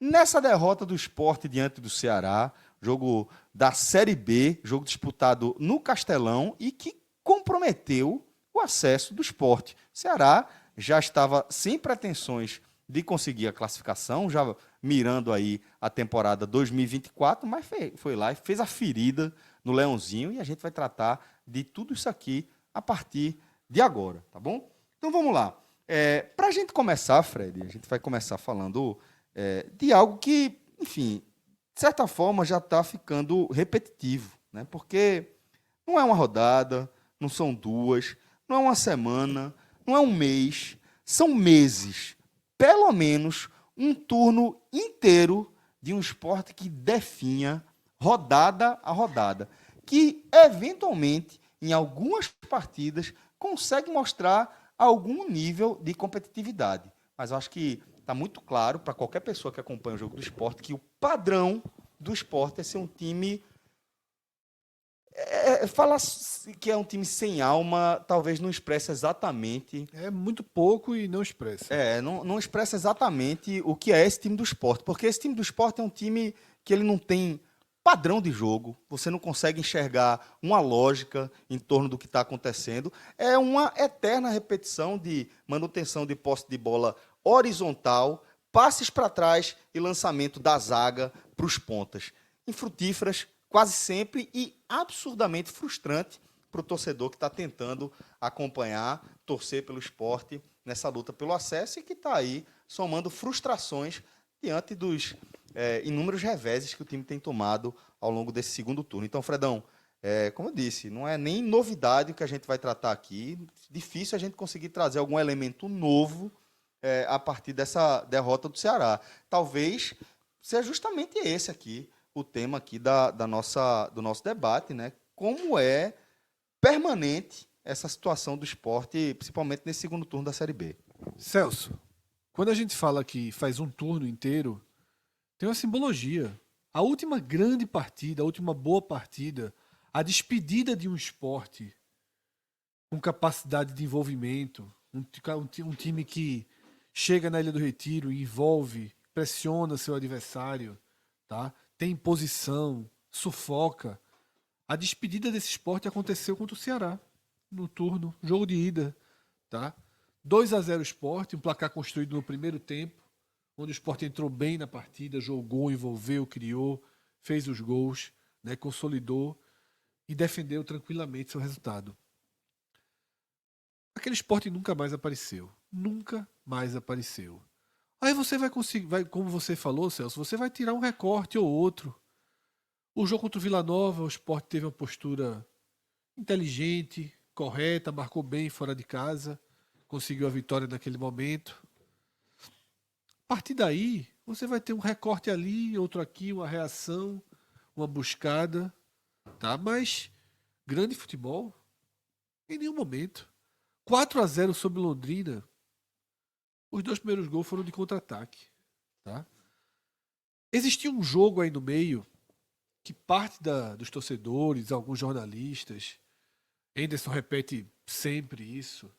nessa derrota do Sport diante do Ceará, jogo da Série B, jogo disputado no Castelão e que comprometeu o acesso do Sport. O Ceará já estava sem pretensões de conseguir a classificação, já mirando aí a temporada 2024, mas foi lá e fez a ferida no Leãozinho e a gente vai tratar de tudo isso aqui a partir de agora, tá bom? Então vamos lá. Para a gente começar, Fred, a gente vai começar falando de algo que, enfim, de certa forma já está ficando repetitivo, né? Porque não é uma rodada, não são duas, não é uma semana, não é um mês, são meses. Pelo menos um turno inteiro de um esporte que definha rodada a rodada, que eventualmente, em algumas partidas, consegue mostrar algum nível de competitividade. Mas eu acho que está muito claro para qualquer pessoa que acompanha o jogo do esporte que o padrão do esporte é ser um time falar que é um time sem alma, talvez não expresse exatamente. É muito pouco e não expressa. Não expressa exatamente o que é esse time do esporte. Porque esse time do esporte é um time que ele não tem padrão de jogo, você não consegue enxergar uma lógica em torno do que está acontecendo. É uma eterna repetição de manutenção de posse de bola horizontal, passes para trás e lançamento da zaga para os pontas. Infrutíferas, quase sempre, e absurdamente frustrante para o torcedor que está tentando acompanhar, torcer pelo esporte nessa luta pelo acesso e que está aí somando frustrações diante dos inúmeros reveses que o time tem tomado ao longo desse segundo turno. Então, Fredão, como eu disse, não é nem novidade o que a gente vai tratar aqui. Difícil a gente conseguir trazer algum elemento novo a partir dessa derrota do Ceará. Talvez seja justamente esse aqui, o tema aqui do nosso debate, né? Como é permanente essa situação do esporte, principalmente nesse segundo turno da Série B. Celso, quando a gente fala que faz um turno inteiro, tem uma simbologia. A última grande partida, a última boa partida, a despedida de um esporte com capacidade de envolvimento, um time que chega na Ilha do Retiro e envolve, pressiona seu adversário, tá? Tem posição, sufoca. A despedida desse esporte aconteceu contra o Ceará, no turno, jogo de ida, tá? 2-0 Sport, um placar construído no primeiro tempo, onde o Sport entrou bem na partida, jogou, envolveu, criou, fez os gols, né, consolidou e defendeu tranquilamente seu resultado. Aquele Sport nunca mais apareceu. Nunca mais apareceu. Aí você vai conseguir, como você falou, Celso, você vai tirar um recorte ou outro. O jogo contra o Vila Nova, o Sport teve uma postura inteligente, correta, marcou bem fora de casa, conseguiu a vitória naquele momento. A partir daí, você vai ter um recorte ali, outro aqui, uma reação, uma buscada, tá? Mas grande futebol, em nenhum momento. 4-0 sobre Londrina, os dois primeiros gols foram de contra-ataque, tá? Existia um jogo aí no meio que parte dos torcedores, alguns jornalistas, Henderson repete sempre isso,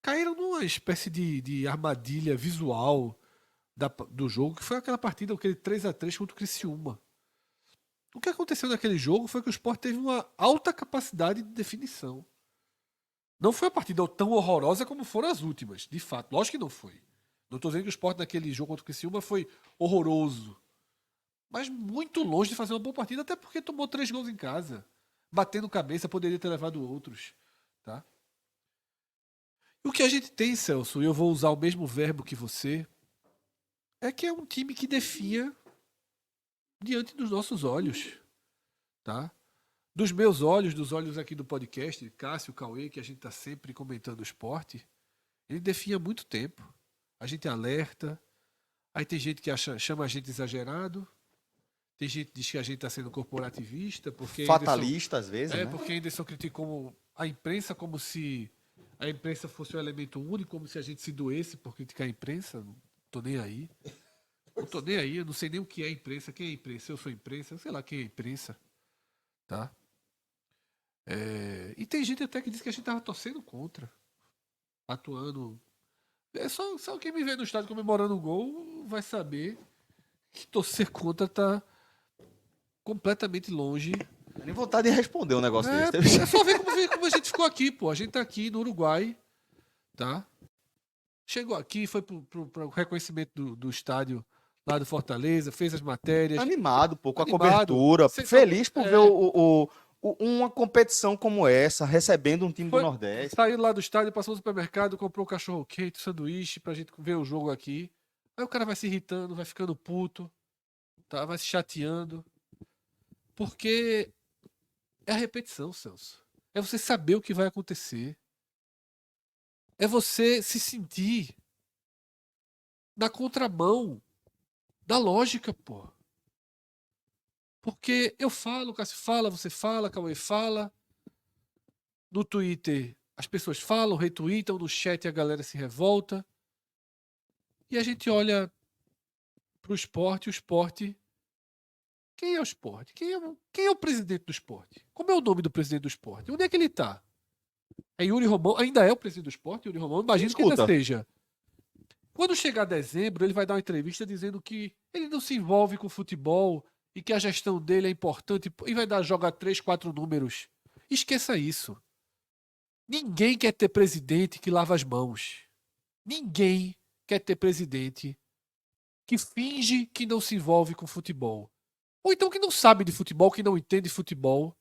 caíram numa espécie de armadilha visual do jogo, que foi aquela partida, aquele 3-3 contra o Criciúma. O que aconteceu naquele jogo foi que o Sport teve uma alta capacidade de definição. Não foi uma partida tão horrorosa como foram as últimas, de fato. Lógico que não foi. Não estou dizendo que o Sport naquele jogo contra o Criciúma foi horroroso. Mas muito longe de fazer uma boa partida, até porque tomou 3 gols em casa. Batendo cabeça, poderia ter levado outros. Tá? E o que a gente tem, Celso, e eu vou usar o mesmo verbo que você, é que é um time que definha diante dos nossos olhos. Tá? Dos meus olhos, dos olhos aqui do podcast, Cássio, Cauê, que a gente está sempre comentando o esporte, ele definha há muito tempo. A gente alerta, aí tem gente que chama a gente exagerado, tem gente que diz que a gente está sendo corporativista, Fatalista, às vezes, né? porque Anderson criticou a imprensa como se a imprensa fosse um elemento único, como se a gente se doesse por criticar a imprensa. Não tô nem aí. Não tô nem aí, eu não sei nem o que é imprensa. Quem é imprensa? Eu sou imprensa, eu sei lá quem é imprensa. Tá? E tem gente até que diz que a gente tava torcendo contra. Atuando. Só quem me vê no estádio comemorando o gol vai saber que torcer contra tá completamente longe. Não tem nem vontade de responder um negócio desse. É só ver como a gente ficou aqui, pô. A gente tá aqui no Uruguai, tá? Chegou aqui, foi pro reconhecimento do estádio lá do Fortaleza, fez as matérias. Animado, pô, com a Animado. cobertura. Cê- Feliz por é. ver uma competição como essa, recebendo um time Foi- do Nordeste. Saiu lá do estádio, passou no supermercado, comprou um cachorro quente, sanduíche pra gente ver o jogo aqui. Aí o cara vai se irritando, vai ficando puto, tá? Vai se chateando. Porque é a repetição, Celso. É você saber o que vai acontecer. É você se sentir na contramão da lógica, pô. Porque eu falo, Cássio fala, você fala, Cauê fala. No Twitter as pessoas falam, retweetam, no chat a galera se revolta. E a gente olha pro esporte, o esporte. Quem é o esporte? Quem é o presidente do esporte? Como é o nome do presidente do esporte? Onde é que ele tá? É Yuri Romão? Ainda é o presidente do esporte, Yuri Romão? Imagino que ainda Escuta. seja. Quando chegar dezembro, ele vai dar uma entrevista dizendo que ele não se envolve com futebol e que a gestão dele é importante e vai jogar 3, 4 números. Esqueça isso. Ninguém quer ter presidente que lava as mãos. Ninguém quer ter presidente que finge que não se envolve com futebol. Ou então que não sabe de futebol, que não entende futebol.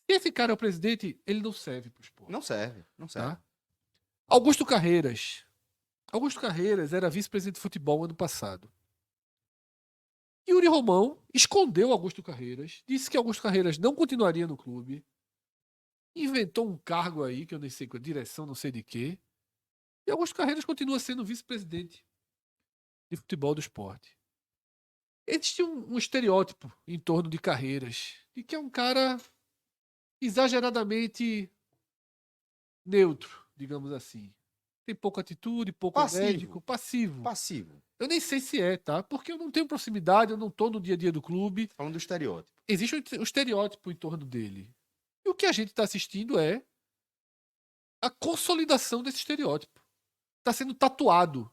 Se esse cara é o presidente, ele não serve para o esporte. Não serve, não serve. Tá? Augusto Carreiras. Augusto Carreiras era vice-presidente de futebol ano passado. Yuri Romão escondeu Augusto Carreiras, disse que Augusto Carreiras não continuaria no clube, inventou um cargo aí, que eu nem sei qual, direção, não sei de quê, e Augusto Carreiras continua sendo vice-presidente de futebol do esporte. Existe um estereótipo em torno de Carreiras, de que é um cara exageradamente neutro, digamos assim. Tem pouca atitude, pouco Passivo. enérgico, passivo. Passivo. Eu nem sei se é, tá? Porque eu não tenho proximidade, eu não tô no dia a dia do clube. Falando do estereótipo. Existe um estereótipo em torno dele. E o que a gente está assistindo é a consolidação desse estereótipo. Está sendo tatuado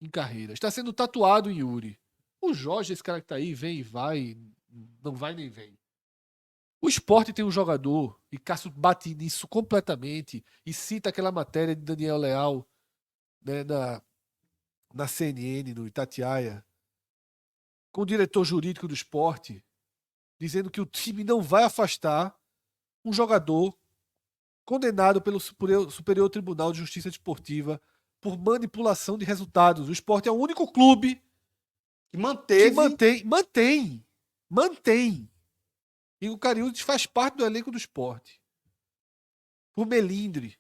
em Carreiras, está sendo tatuado em Yuri. O Jorge, esse cara que tá aí, vem e vai, não vai nem vem. O esporte tem um jogador, e Cássio bate nisso completamente, e cita aquela matéria de Daniel Leal, né, na CNN, no Itatiaia, com o diretor jurídico do esporte, dizendo que o time não vai afastar um jogador condenado pelo Superior Tribunal de Justiça Desportiva por manipulação de resultados. O esporte é o único clube Que manteve. que mantém. E o Cariúdes faz parte do elenco do esporte. Por melindre.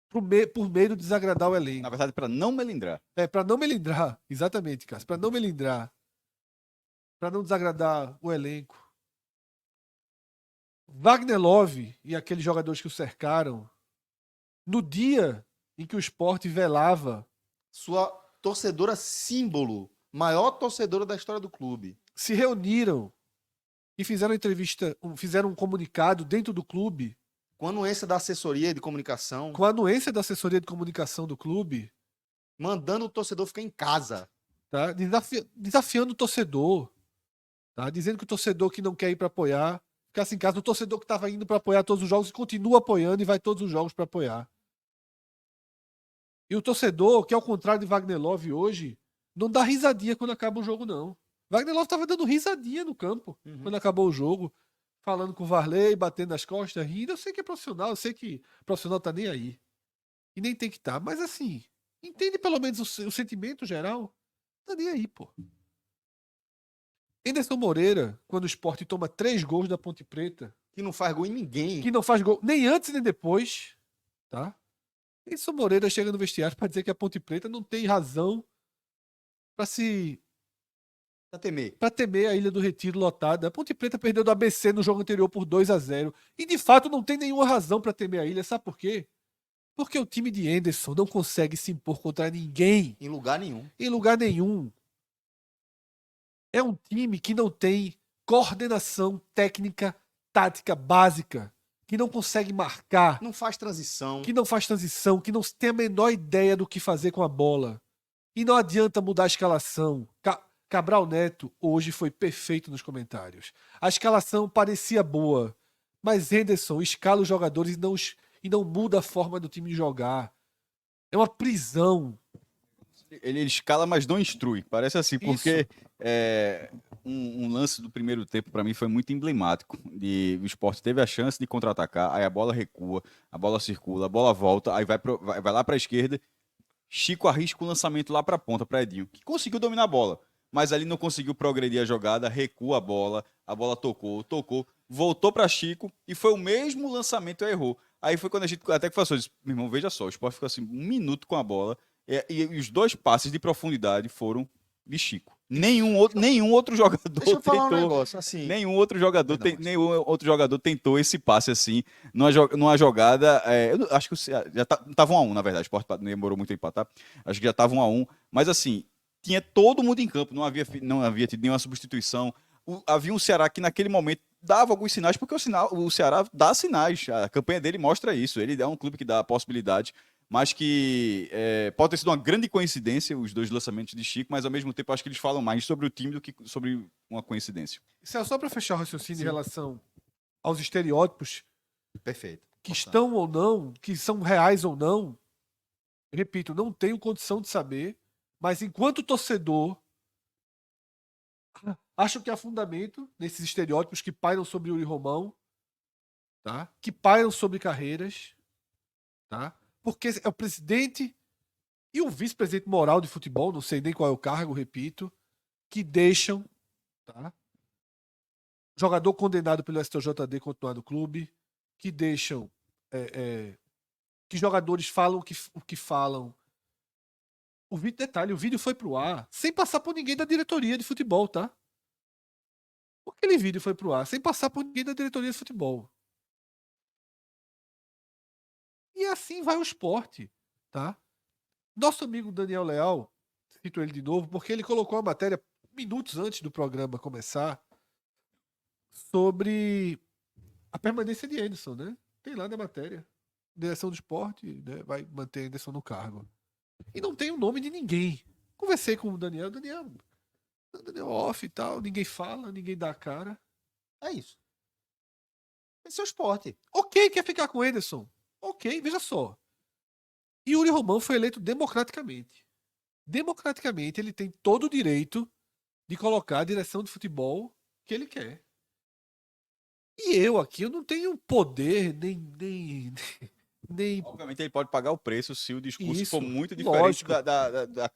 Por medo de desagradar o elenco. Na verdade, para não melindrar. É, pra não melindrar. Exatamente, Cássio. Pra não melindrar. Pra não desagradar o elenco. Wagner Love e aqueles jogadores que o cercaram, no dia em que o esporte velava, Sua torcedora símbolo. Maior torcedora da história do clube. se reuniram e fizeram entrevista, fizeram um comunicado dentro do clube, Com a anuência da assessoria de comunicação. com a anuência da assessoria de comunicação do clube, Mandando o torcedor ficar em casa. tá? Desafiando o torcedor, tá? Dizendo que o torcedor que não quer ir para apoiar ficasse em casa, o torcedor que estava indo para apoiar todos os jogos continua apoiando e vai todos os jogos para apoiar. E o torcedor, que ao contrário de Wagner Love hoje, não dá risadinha quando acaba o jogo, não. Wagner Love estava dando risadinha no campo quando acabou o jogo, falando com o Varley, batendo nas costas, rindo. Eu sei que é profissional, eu sei que o profissional tá nem aí. E nem tem que estar. Mas assim, entende pelo menos o sentimento geral? Tá nem aí, pô. Anderson Moreira, quando o Sport toma 3 gols da Ponte Preta, Que não faz gol em ninguém. que não faz gol nem antes nem depois, tá? Anderson Moreira chega no vestiário para dizer que a Ponte Preta não tem razão para temer a Ilha do Retiro lotada. A Ponte Preta perdeu do ABC no jogo anterior por 2-0 e de fato não tem nenhuma razão para temer a Ilha. Sabe por quê? Porque o time de Anderson não consegue se impor contra ninguém Em lugar nenhum. em lugar nenhum. É um time que não tem coordenação técnica, tática básica, que não consegue marcar, Não faz transição. que não faz transição, que não tem a menor ideia do que fazer com a bola. E não adianta mudar a escalação. Cabral Neto hoje foi perfeito nos comentários. A escalação parecia boa, mas Henderson escala os jogadores e não muda a forma do time jogar. É uma prisão. Ele escala, mas não instrui. Parece assim, porque um lance do primeiro tempo, para mim, foi muito emblemático. O Sport teve a chance de contra-atacar, aí a bola recua, a bola circula, a bola volta, aí vai lá para a esquerda. Chico arrisca o lançamento lá para a ponta, para Edinho, que conseguiu dominar a bola, mas ali não conseguiu progredir a jogada, recua a bola tocou, voltou para Chico e foi o mesmo lançamento e errou. Aí foi quando a gente até que passou, disse, meu irmão, veja só, o Sport ficou assim 1 minuto com a bola e os 2 passes de profundidade foram de Chico. Nenhum outro jogador Deixa eu falar um tentou. negócio, assim. Nenhum outro jogador tentou esse passe assim, numa jogada. Eu acho que já estava 1-1, na verdade. O Sport demorou muito a empatar. Acho que já estava 1-1. Mas assim, tinha todo mundo em campo, não havia tido nenhuma substituição. Havia um Ceará que naquele momento dava alguns sinais, porque o Ceará dá sinais. A campanha dele mostra isso. Ele é um clube que dá possibilidade, mas que pode ter sido uma grande coincidência os 2 lançamentos de Chico, mas ao mesmo tempo acho que eles falam mais sobre o time do que sobre uma coincidência. Só para fechar o raciocínio em relação aos estereótipos Perfeito. que estão ou não, que são reais ou não, repito, não tenho condição de saber, mas enquanto torcedor, acho que há fundamento nesses estereótipos que pairam sobre Yuri Romão, tá? Que pairam sobre Carreiras, tá? Porque é o presidente e o vice-presidente moral de futebol, não sei nem qual é o cargo, repito, que deixam, tá? Jogador condenado pelo STJD continuar no clube, que deixam que jogadores falam o que falam. Detalhe, o vídeo foi pro ar sem passar por ninguém da diretoria de futebol, tá? Aquele vídeo foi pro ar sem passar por ninguém da diretoria de futebol. E assim vai o esporte, tá? Nosso amigo Daniel Leal, cito ele de novo, porque ele colocou a matéria minutos antes do programa começar sobre a permanência de Anderson, né? Tem lá na matéria. Direção do esporte, né? Vai manter Anderson no cargo. E não tem o nome de ninguém. Conversei com o Daniel off e tal, ninguém fala, ninguém dá a cara. É isso. Esse é o esporte. Ok, quer ficar com o Anderson? Ok, veja só. Yuri Romão foi eleito democraticamente. Democraticamente, ele tem todo o direito de colocar a direção de futebol que ele quer. E eu aqui, eu não tenho poder, nem Obviamente ele pode pagar o preço se o discurso isso, for muito diferente lógico.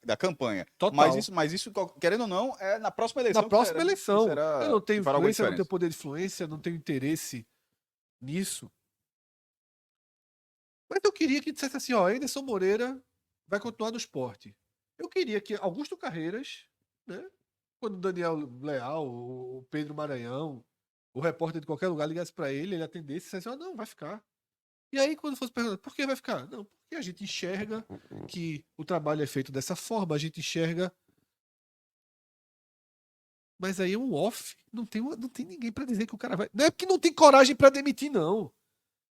da campanha. Total. Mas isso, querendo ou não, é na próxima eleição. Na próxima eleição. Eu não tenho que fará alguma influência, não tenho diferença. poder de influência, não tenho interesse nisso. Mas eu queria que dissesse assim, ó, Anderson Moreira vai continuar no esporte. Eu queria que Augusto Carreiras, né, quando o Daniel Leal, o Pedro Maranhão, o repórter de qualquer lugar ligasse para ele atendesse e dissesse, ó, não, vai ficar. E aí, quando fosse perguntar, por que vai ficar? Não, porque a gente enxerga que o trabalho é feito dessa forma, a gente enxerga. Mas aí é um off. Não tem ninguém para dizer que o cara vai. Não é porque não tem coragem para demitir, não.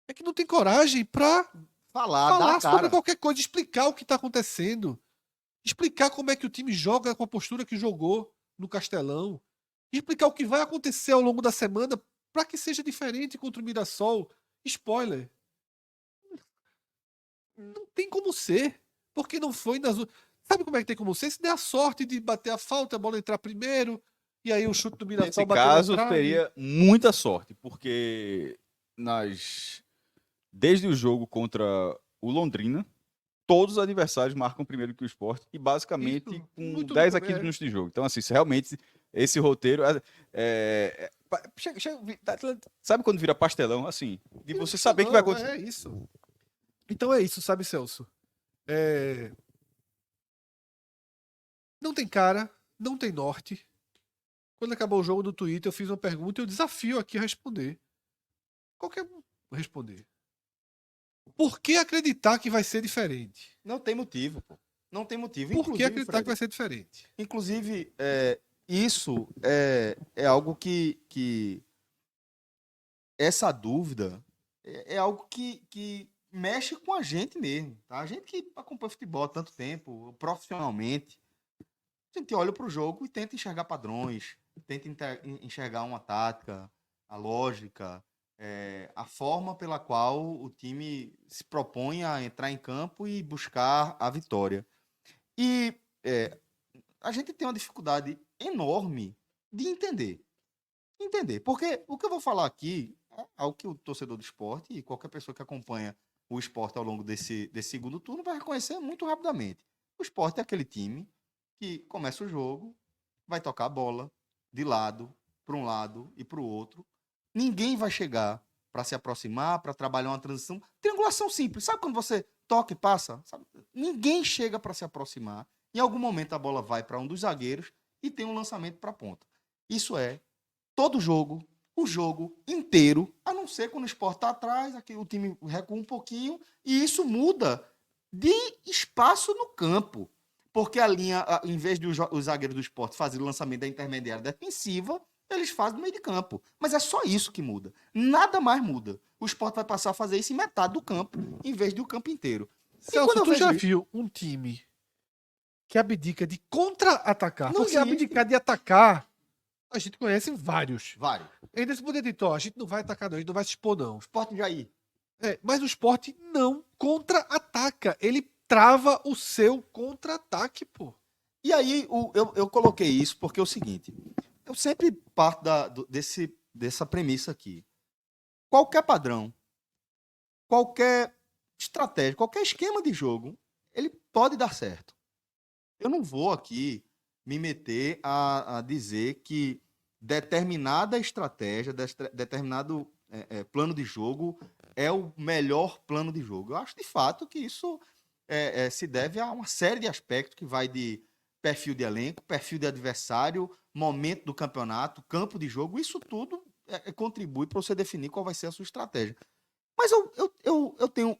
É que não tem coragem para Falar, falar dá sobre cara. qualquer coisa, explicar o que tá acontecendo. Explicar como é que o time joga com a postura que jogou no Castelão. Explicar o que vai acontecer ao longo da semana para que seja diferente contra o Mirassol. Spoiler. Não tem como ser. Porque não foi nas. Sabe como é que tem como ser? Se der a sorte de bater a falta, a bola entrar primeiro, e aí o chute do Mirassol Nesse bater caso, na trave. teria muita sorte, porque desde o jogo contra o Londrina, todos os adversários marcam primeiro que o Sport e basicamente Isso, com muito 10 no a 15 começo. minutos de jogo. Então, assim, se realmente esse roteiro. Sabe quando vira pastelão? Assim, de você saber que vai acontecer. É isso. Então é isso, sabe, Celso? Não tem cara, não tem norte. Quando acabou o jogo no Twitter, eu fiz uma pergunta e eu desafio aqui a responder. Qualquer um responder. Por que acreditar que vai ser diferente? Não tem motivo, pô. Não tem motivo. Por que Inclusive, acreditar Fred, que vai ser diferente? Inclusive, isso é algo que essa dúvida é algo que mexe com a gente mesmo, tá? A gente que acompanha futebol há tanto tempo, profissionalmente, a gente olha para o jogo e tenta enxergar padrões, tenta enxergar uma tática, a lógica, a forma pela qual o time se propõe a entrar em campo e buscar a vitória. E a gente tem uma dificuldade enorme de entender. Porque o que eu vou falar aqui é algo que o torcedor do esporte e qualquer pessoa que acompanha o esporte ao longo desse segundo turno vai reconhecer muito rapidamente. O esporte é aquele time que começa o jogo, vai tocar a bola de lado, para um lado e para o outro. Ninguém vai chegar para se aproximar, para trabalhar uma transição. Triangulação simples. Sabe quando você toca e passa? Sabe? Ninguém chega para se aproximar. Em algum momento a bola vai para um dos zagueiros e tem um lançamento para a ponta. Isso é todo jogo, o jogo inteiro, a não ser quando o esporte está atrás, aqui o time recua um pouquinho, e isso muda de espaço no campo. Porque a linha, em vez de os zagueiros do esporte fazerem o lançamento da intermediária defensiva, eles fazem no meio de campo. Mas é só isso que muda. Nada mais muda. O esporte vai passar a fazer isso em metade do campo, em vez do campo inteiro. Celso, tu já viu um time que abdica de contra-atacar? Não Porque existe. abdicar de atacar, a gente conhece vários. Vários. Ainda se poder dizer, ó, a gente não vai atacar não, a gente não vai se expor não. O esporte já ir. Mas o esporte não contra-ataca. Ele trava o seu contra-ataque, pô. E aí eu coloquei isso porque é o seguinte, eu sempre parto dessa premissa aqui. Qualquer padrão, qualquer estratégia, qualquer esquema de jogo, ele pode dar certo. Eu não vou aqui me meter a dizer que determinada estratégia, determinado plano de jogo é o melhor plano de jogo. Eu acho, de fato, que isso se deve a uma série de aspectos que vai de perfil de elenco, perfil de adversário, momento do campeonato, campo de jogo. Isso tudo contribui para você definir qual vai ser a sua estratégia. Mas eu tenho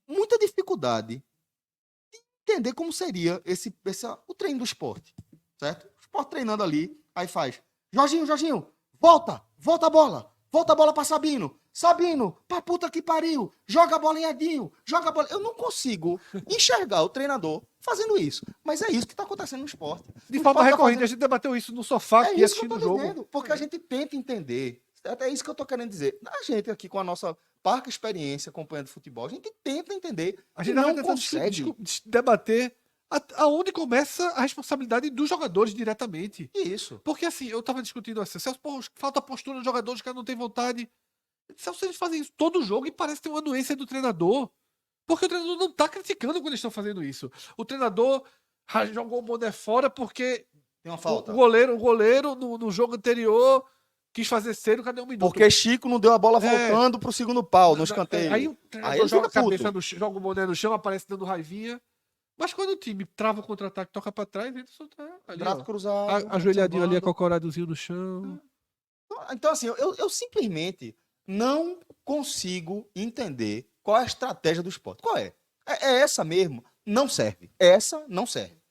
muita dificuldade de entender como seria o treino do esporte, certo? O esporte treinando ali, aí faz, Jorginho, volta a bola para Sabino, pra puta que pariu, joga a bola em Edinho, joga a bola. Eu não consigo enxergar o treinador fazendo isso, mas é isso que está acontecendo no esporte. De O forma esporte tá recorrente, fazendo- a gente debateu isso no sofá É aqui isso que eu assistindo tô o jogo. dizendo, porque a gente tenta entender. É isso que eu tô querendo dizer. A gente aqui com a nossa parca experiência acompanhando futebol, a gente tenta entender. A E gente não tava tentando consegue. debater aonde começa a responsabilidade dos jogadores diretamente. Isso. Porque assim, eu tava discutindo assim, Celso, pô, falta postura dos jogadores, os caras não têm vontade. Celso, eles fazem isso todo jogo e parece ter uma anuência do treinador. Porque o treinador não tá criticando quando eles estão fazendo isso. O treinador jogou o boné fora porque Tem uma falta. o goleiro no jogo anterior quis fazer cedo, cadê um minuto? Porque Chico não deu a bola voltando pro segundo pau, no escanteio. Aí o Aí treinador ele joga a fica puto. cabeça no chão, joga o boné no chão, aparece dando raivinha. Mas quando o time trava o contra-ataque, toca pra trás, ele só tá ali, Braço ó, cruzado. ajoelhadinho ali, observando. acocoradozinho no chão. Então, assim, eu simplesmente não consigo entender qual é a estratégia do esporte. Qual é? É essa mesmo? Não serve. Essa não serve.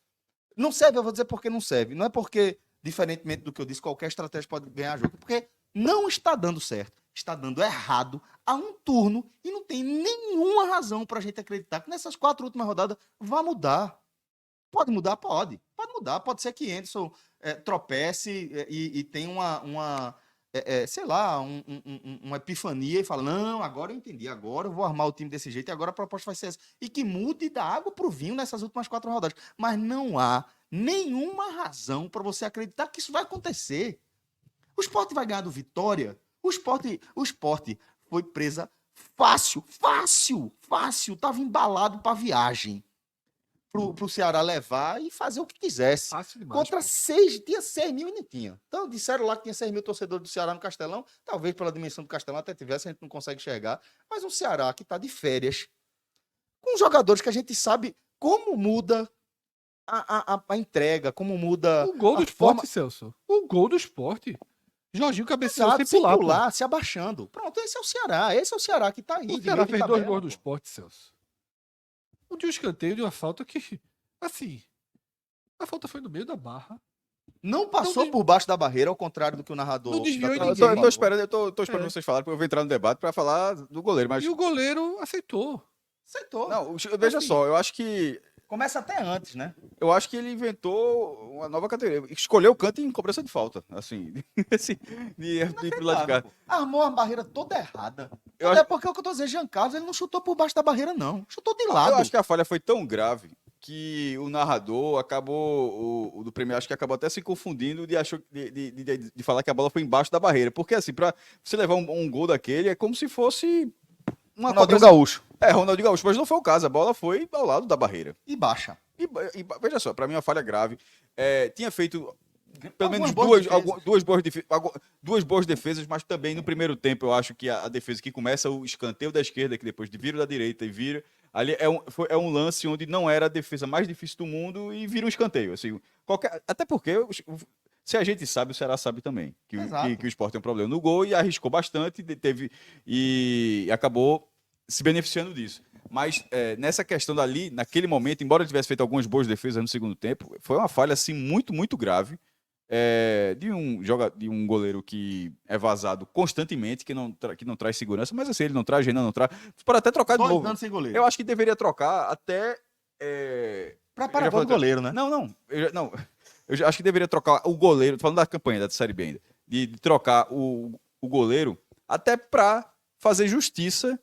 Não serve, eu vou dizer porque não serve. Não é porque, diferentemente do que eu disse, qualquer estratégia pode ganhar jogo. Porque não está dando certo. Está dando errado há um turno e não tem nenhuma razão para a gente acreditar que nessas 4 últimas rodadas vai mudar. Pode mudar? Pode. Pode mudar. Pode ser que Anderson tropece e tenha sei lá, uma epifania e fala, não, agora eu entendi, agora eu vou armar o time desse jeito e agora a proposta vai ser essa. E que mude da água para o vinho nessas últimas 4 rodadas. Mas não há nenhuma razão para você acreditar que isso vai acontecer. O Sport vai ganhar do Vitória. O Sport foi presa fácil. Tava embalado para viagem. Pro Ceará levar e fazer o que quisesse. Fácil demais. Contra tinha 6 mil e nem tinha. Então disseram lá que tinha 6 mil torcedores do Ceará no Castelão. Talvez pela dimensão do Castelão até tivesse, a gente não consegue enxergar. Mas um Ceará que está de férias, com jogadores que a gente sabe como muda a entrega, como muda O gol do a esporte, forma... Celso. O gol do esporte. Jorginho cabeceou Exato, sem pular. pular, se abaixando. Pronto, esse é o Ceará. Esse é o Ceará que está aí. O de Ceará meio de fez 2 tabela, gols do pô. esporte, Celso. Um de um escanteio de uma falta que, assim, a falta foi no meio da barra. Não passou Não por baixo da barreira, ao contrário do que o narrador Não desviou da em transmissão ninguém. Eu tô falou. esperando, eu tô esperando É. vocês falarem, porque eu vou entrar no debate para falar do goleiro, mas E o goleiro aceitou. Aceitou. Não, veja Assim, só, eu acho que começa até antes, né? ele inventou uma nova categoria. Escolheu o canto em cobrança de falta, assim, de ir pro lado de cá. Pô. Armou a barreira toda errada. Eu Até acho- porque o que eu tô dizendo, Jean Carlos, ele não chutou por baixo da barreira, não. Chutou de Eu lado. acho que a falha foi tão grave que o narrador acabou, o do Premier, acho que acabou até se confundindo de falar que a bola foi embaixo da barreira. Porque, assim, pra você levar um gol daquele, é como se fosse uma Ronaldinho cobrança. Gaúcho. É, Ronaldinho Gaúcho, mas não foi o caso. A bola foi ao lado da barreira. E baixa. Veja só, pra mim, uma falha grave. Tinha feito pelo menos Algumas boas defesas. duas boas defesas, mas também no primeiro tempo eu acho que a defesa que começa o escanteio da esquerda, que depois vira da direita e vira. Ali é um lance onde não era a defesa mais difícil do mundo e vira um escanteio. Assim, até porque, se a gente sabe, o Ceará sabe também Exato. que o Sport tem um problema no gol e arriscou bastante e acabou se beneficiando disso. Mas nessa questão dali, naquele momento, embora ele tivesse feito algumas boas defesas no segundo tempo, foi uma falha assim, muito, muito grave. De um goleiro que é vazado constantemente, que não traz segurança, mas assim, ele não traz, Renan não traz. Pode até trocar de 2 novo. anos sem goleiro. Eu acho que deveria trocar até. Pra parar o goleiro, né? Não. Eu já acho que deveria trocar o goleiro, tô falando da campanha da Série B ainda, de trocar o goleiro até para fazer justiça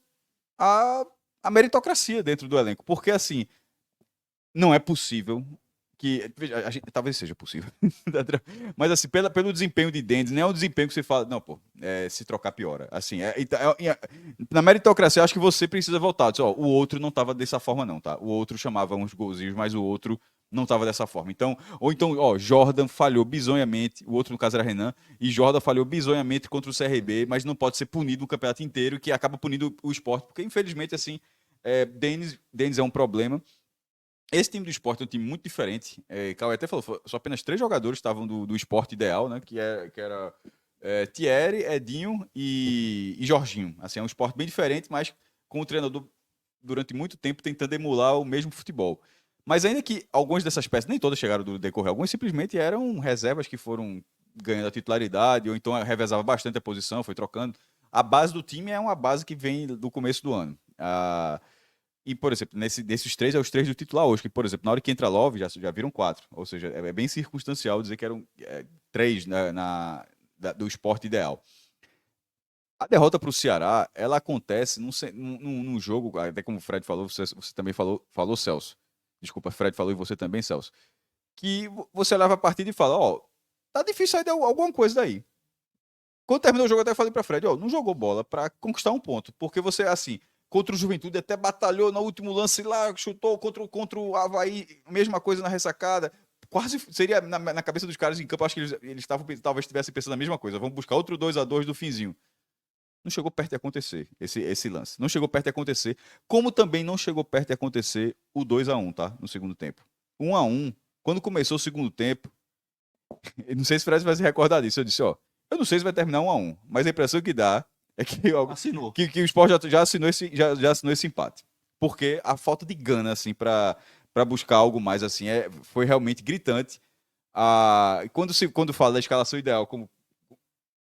à meritocracia dentro do elenco. Porque assim, não é possível. Veja, talvez seja possível. Mas assim, pelo desempenho de Dendes, não é um desempenho que você fala, não, pô, se trocar piora. Assim, na meritocracia, eu acho que você precisa voltar. Diz, ó, o outro não tava dessa forma, não, tá? O outro chamava uns golzinhos, mas o outro não tava dessa forma. Então, ó, Jordan falhou bizonhamente, o outro no caso era Renan, e Jordan falhou bizonhamente contra o CRB, mas não pode ser punido no campeonato inteiro, que acaba punindo o Sport, porque infelizmente, assim, Dendes é um problema. Esse time do Sport é um time muito diferente. Cauê até falou, só apenas 3 jogadores estavam do Sport ideal, né? Que era Thierry, Edinho e Jorginho. Assim, é um Sport bem diferente, mas com o treinador durante muito tempo tentando emular o mesmo futebol. Mas ainda que algumas dessas peças, nem todas chegaram do decorrer, algumas simplesmente eram reservas que foram ganhando a titularidade, ou então revezava bastante a posição, foi trocando. A base do time é uma base que vem do começo do ano. E, por exemplo, desses 3 é os 3 do titular hoje, que, por exemplo, na hora que entra Love, já viram 4. Ou seja, é bem circunstancial dizer que eram 3 do Sport ideal. A derrota para o Ceará, ela acontece num jogo, até como o Fred falou, você também falou, Celso. Desculpa, Fred falou e você também, Celso. Que você leva a partida e fala, ó, tá difícil aí de alguma coisa daí. Quando terminou o jogo, eu até falei para Fred, ó, não jogou bola para conquistar um ponto. Porque você, assim, contra o Juventude até batalhou no último lance lá, chutou contra o Avaí, mesma coisa na ressacada. Quase seria na cabeça dos caras em campo, acho que eles talvez estivessem pensando a mesma coisa. Vamos buscar outro 2-2 do finzinho. Não chegou perto de acontecer esse lance. Não chegou perto de acontecer, como também não chegou perto de acontecer o 2-1, tá? No segundo tempo. 1-1, quando começou o segundo tempo, eu não sei se o Fred vai se recordar disso. Eu disse, ó, eu não sei se vai terminar 1-1, mas a impressão que dá é que o Sport já assinou esse empate. Porque a falta de gana, assim, para buscar algo mais, assim, foi realmente gritante. Quando fala da escalação ideal, como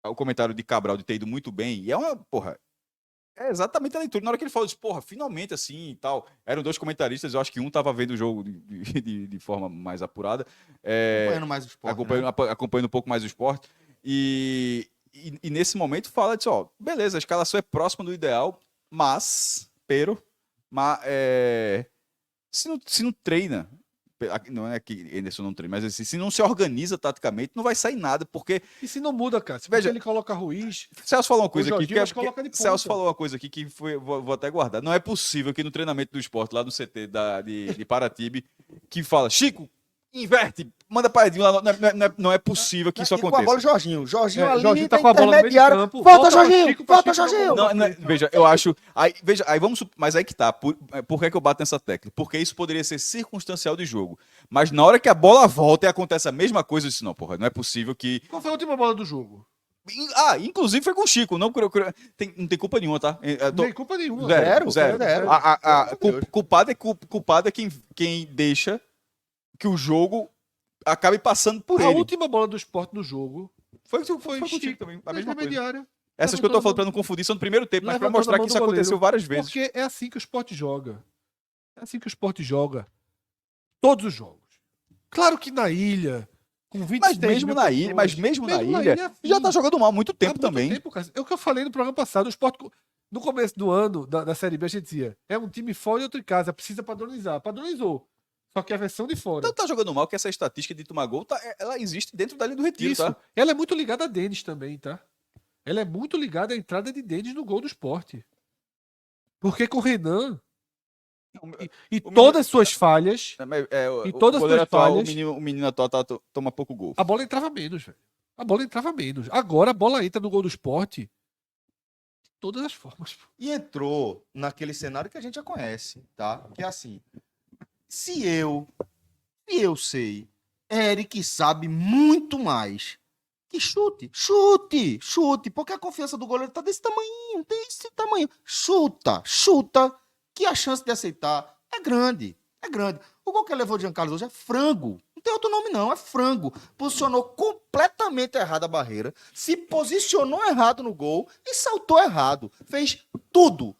o comentário de Cabral de ter ido muito bem, e é exatamente a leitura. Na hora que ele falou isso, finalmente, assim, e tal. Eram 2 comentaristas, eu acho que um tava vendo o jogo de forma mais apurada. Acompanhando mais o Sport, né? Acompanhando um pouco mais o Sport. E nesse momento fala disso, ó, beleza, a escalação é próxima do ideal, mas se não treina, não é que Anderson não treina, mas assim, se não se organiza taticamente, não vai sair nada, porque... E se não muda, cara? Se Veja, ele coloca Ruiz... Celso falou uma coisa aqui, coloca de ponta. Celso falou uma coisa aqui que vou até guardar. Não é possível que no treinamento do esporte, lá no CT de Paratibe, que fala, Chico, inverte, manda para Edinho, não é possível que isso E com a aconteça. bola, Jorginho. Jorginho ali Jorginho tá tá com a bola no meio de intermediário. campo. Volta, Volta, Jorginho! Chico, pra Volta, Chico Jorginho! Veja, eu acho. Aí vamos. Mas aí que tá. Por que eu bato nessa tecla? Porque isso poderia ser circunstancial de jogo. Mas na hora que a bola volta e acontece a mesma coisa, eu disse, não, porra, não é possível que. Qual foi a última bola do jogo? Inclusive foi com o Chico. Não tem culpa nenhuma, tá? Não tem culpa nenhuma. Zero. Culpado é quem deixa que o jogo acabe passando por A ele. última bola do Sport no jogo Foi foi contigo Chico, também. A na mesma coisa. intermediária. Essas que eu tô falando pra não confundir são do primeiro tempo, mas pra Levantando mostrar a mão que do isso aconteceu goleiro, várias vezes. Porque é assim que o Sport joga. É assim que o Sport joga. Todos os jogos. Claro que na ilha, com 26 Mas mesmo mil na ilha, pessoas, é assim. já tá jogando mal há muito Há tempo muito também. tempo, cara. É o que eu falei no programa passado. O Sport, no começo do ano, da Série B, a gente dizia: é um time fora e outro em casa, precisa padronizar. Padronizou. Só que a versão de fora. Então tá jogando mal que essa estatística de tomar gol, ela existe dentro da linha do retiro, Isso. tá? Ela é muito ligada a Denis também, tá? Ela é muito ligada à entrada de Denis no gol do Sport. Porque com o Renan e O menino- todas as suas falhas, O e todas as goleiro suas atual, falhas, o menino atual toma pouco gol. a bola entrava menos, velho. A bola entrava menos. Agora a bola entra no gol do Sport de todas as formas. Pô. E entrou naquele cenário que a gente já conhece, tá? Que é assim, se eu sei, Eric sabe muito mais. Que chute, porque a confiança do goleiro tá desse tamanho. Chuta, que a chance de aceitar é grande. O gol que ele levou de Giancarlo hoje é frango. Não tem outro nome não, é frango. Posicionou completamente errado a barreira, se posicionou errado no gol e saltou errado. Fez tudo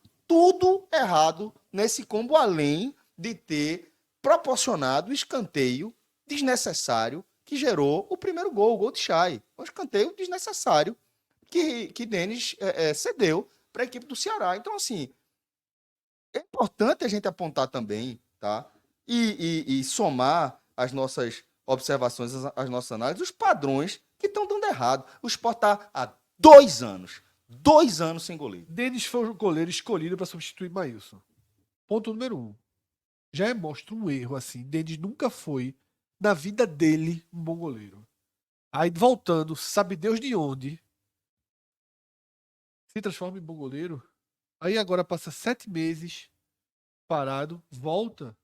errado nesse combo, além de ter proporcionado o escanteio desnecessário que gerou o primeiro gol, o gol de Chay. Um escanteio desnecessário que Denis cedeu para a equipe do Ceará. Então, assim, é importante a gente apontar também, tá? E somar as nossas observações, as nossas análises, os padrões que estão dando errado. O Sport está há 2 anos sem goleiro. Denis foi o goleiro escolhido para substituir Maílson. Ponto número 1. Já mostra um erro assim. Denis nunca foi, na vida dele, um bom goleiro. Aí voltando, sabe Deus de onde, se transforma em bom goleiro. Aí agora passa 7 meses parado, volta.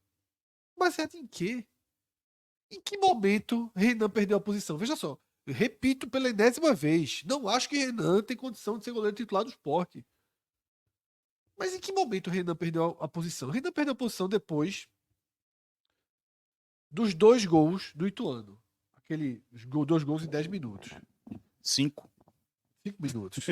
Baseado em quê? Em que momento Renan perdeu a posição? Veja só, eu repito pela 10ª vez, não acho que Renan tem condição de ser goleiro titular do Sport. Mas em que momento Renan perdeu a posição? Renan perdeu a posição depois dos 2 gols do Ituano. Aquele 2 gols em 10 minutos. 5. 5 minutos.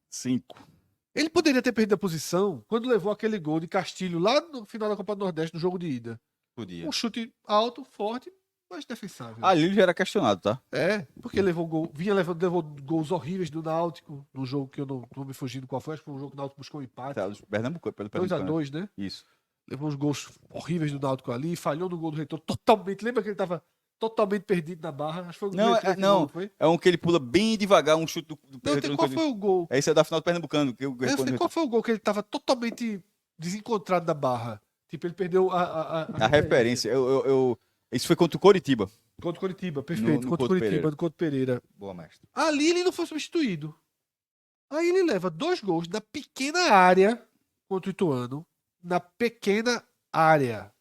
5. Ele poderia ter perdido a posição quando levou aquele gol de Castilho lá no final da Copa do Nordeste, no jogo de ida. Podia. Um chute alto, forte, mas defensável. Ali ele já era questionado, tá? É, porque levou gol, levou gols horríveis do Náutico, no jogo que eu não tô me fugindo qual foi, acho que foi um jogo que o Náutico buscou um empate. Pernambuco, pelo 2-2, né? Isso. Levou uns gols horríveis do Náutico ali, falhou no gol do Reitor totalmente. Lembra que ele tava totalmente perdido na barra? Acho que foi o Não, Reitor que não. gol, foi? É um que ele pula bem devagar, um chute do Não, qual foi o gol? Esse é da final do Pernambucano. Que eu Eu sei qual foi o gol que ele tava totalmente desencontrado da barra. Tipo, ele perdeu A referência. Isso foi contra o Coritiba. Contra o Coritiba, perfeito. No Contra o Couto Coritiba, Pereira. do Couto Pereira. Boa, mestre. Ali ele não foi substituído. Aí ele leva 2 gols da pequena área contra o Ituano. Na pequena área.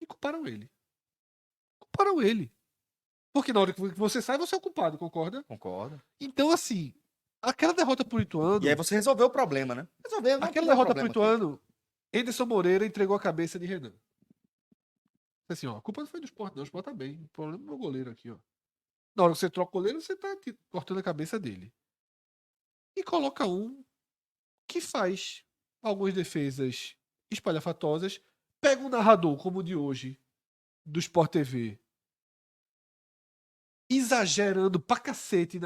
E culparam ele. Porque na hora que você sai, você é o culpado, concorda? Concordo. Então, assim, aquela derrota pro Ituano. E aí você resolveu o problema, né? Resolveu. Aquela derrota pro Ituano, Anderson Moreira entregou a cabeça de Renan. Assim, ó, a culpa não foi do Sport, não. O Sport tá bem. O problema é do meu goleiro aqui, ó. Na hora que você troca o goleiro, você tá cortando a cabeça dele. E coloca um que faz algumas defesas espalhafatosas, pega um narrador como o de hoje, do Sport TV, exagerando pra cacete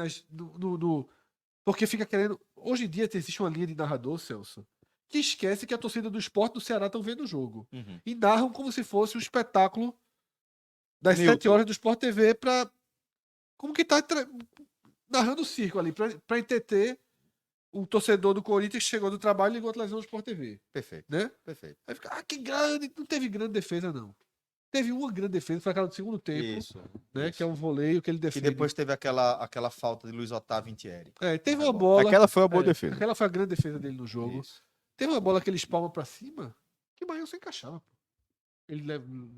porque fica querendo. Hoje em dia existe uma linha de narrador, Celso, que esquece que a torcida do Sport do Ceará estão vendo o jogo. Uhum. E narram como se fosse um espetáculo das Newton. 7 horas do Sport TV pra. Como que tá narrando o circo ali, pra entreter o torcedor do Corinthians que chegou do trabalho e ligou a televisão do Sport TV. Perfeito. Né? Perfeito. Aí fica, que grande. Não teve grande defesa, não. Teve uma grande defesa, foi aquela do segundo tempo. Isso. Né? Isso. Que é um voleio que ele E defende. depois teve aquela falta de Luiz Otávio em Thierry. Teve uma bola. Aquela foi uma boa defesa. Aquela foi a grande defesa dele no jogo. Isso. Teve uma bola que ele espalma pra cima que o Maílson encaixava. Pô. Ele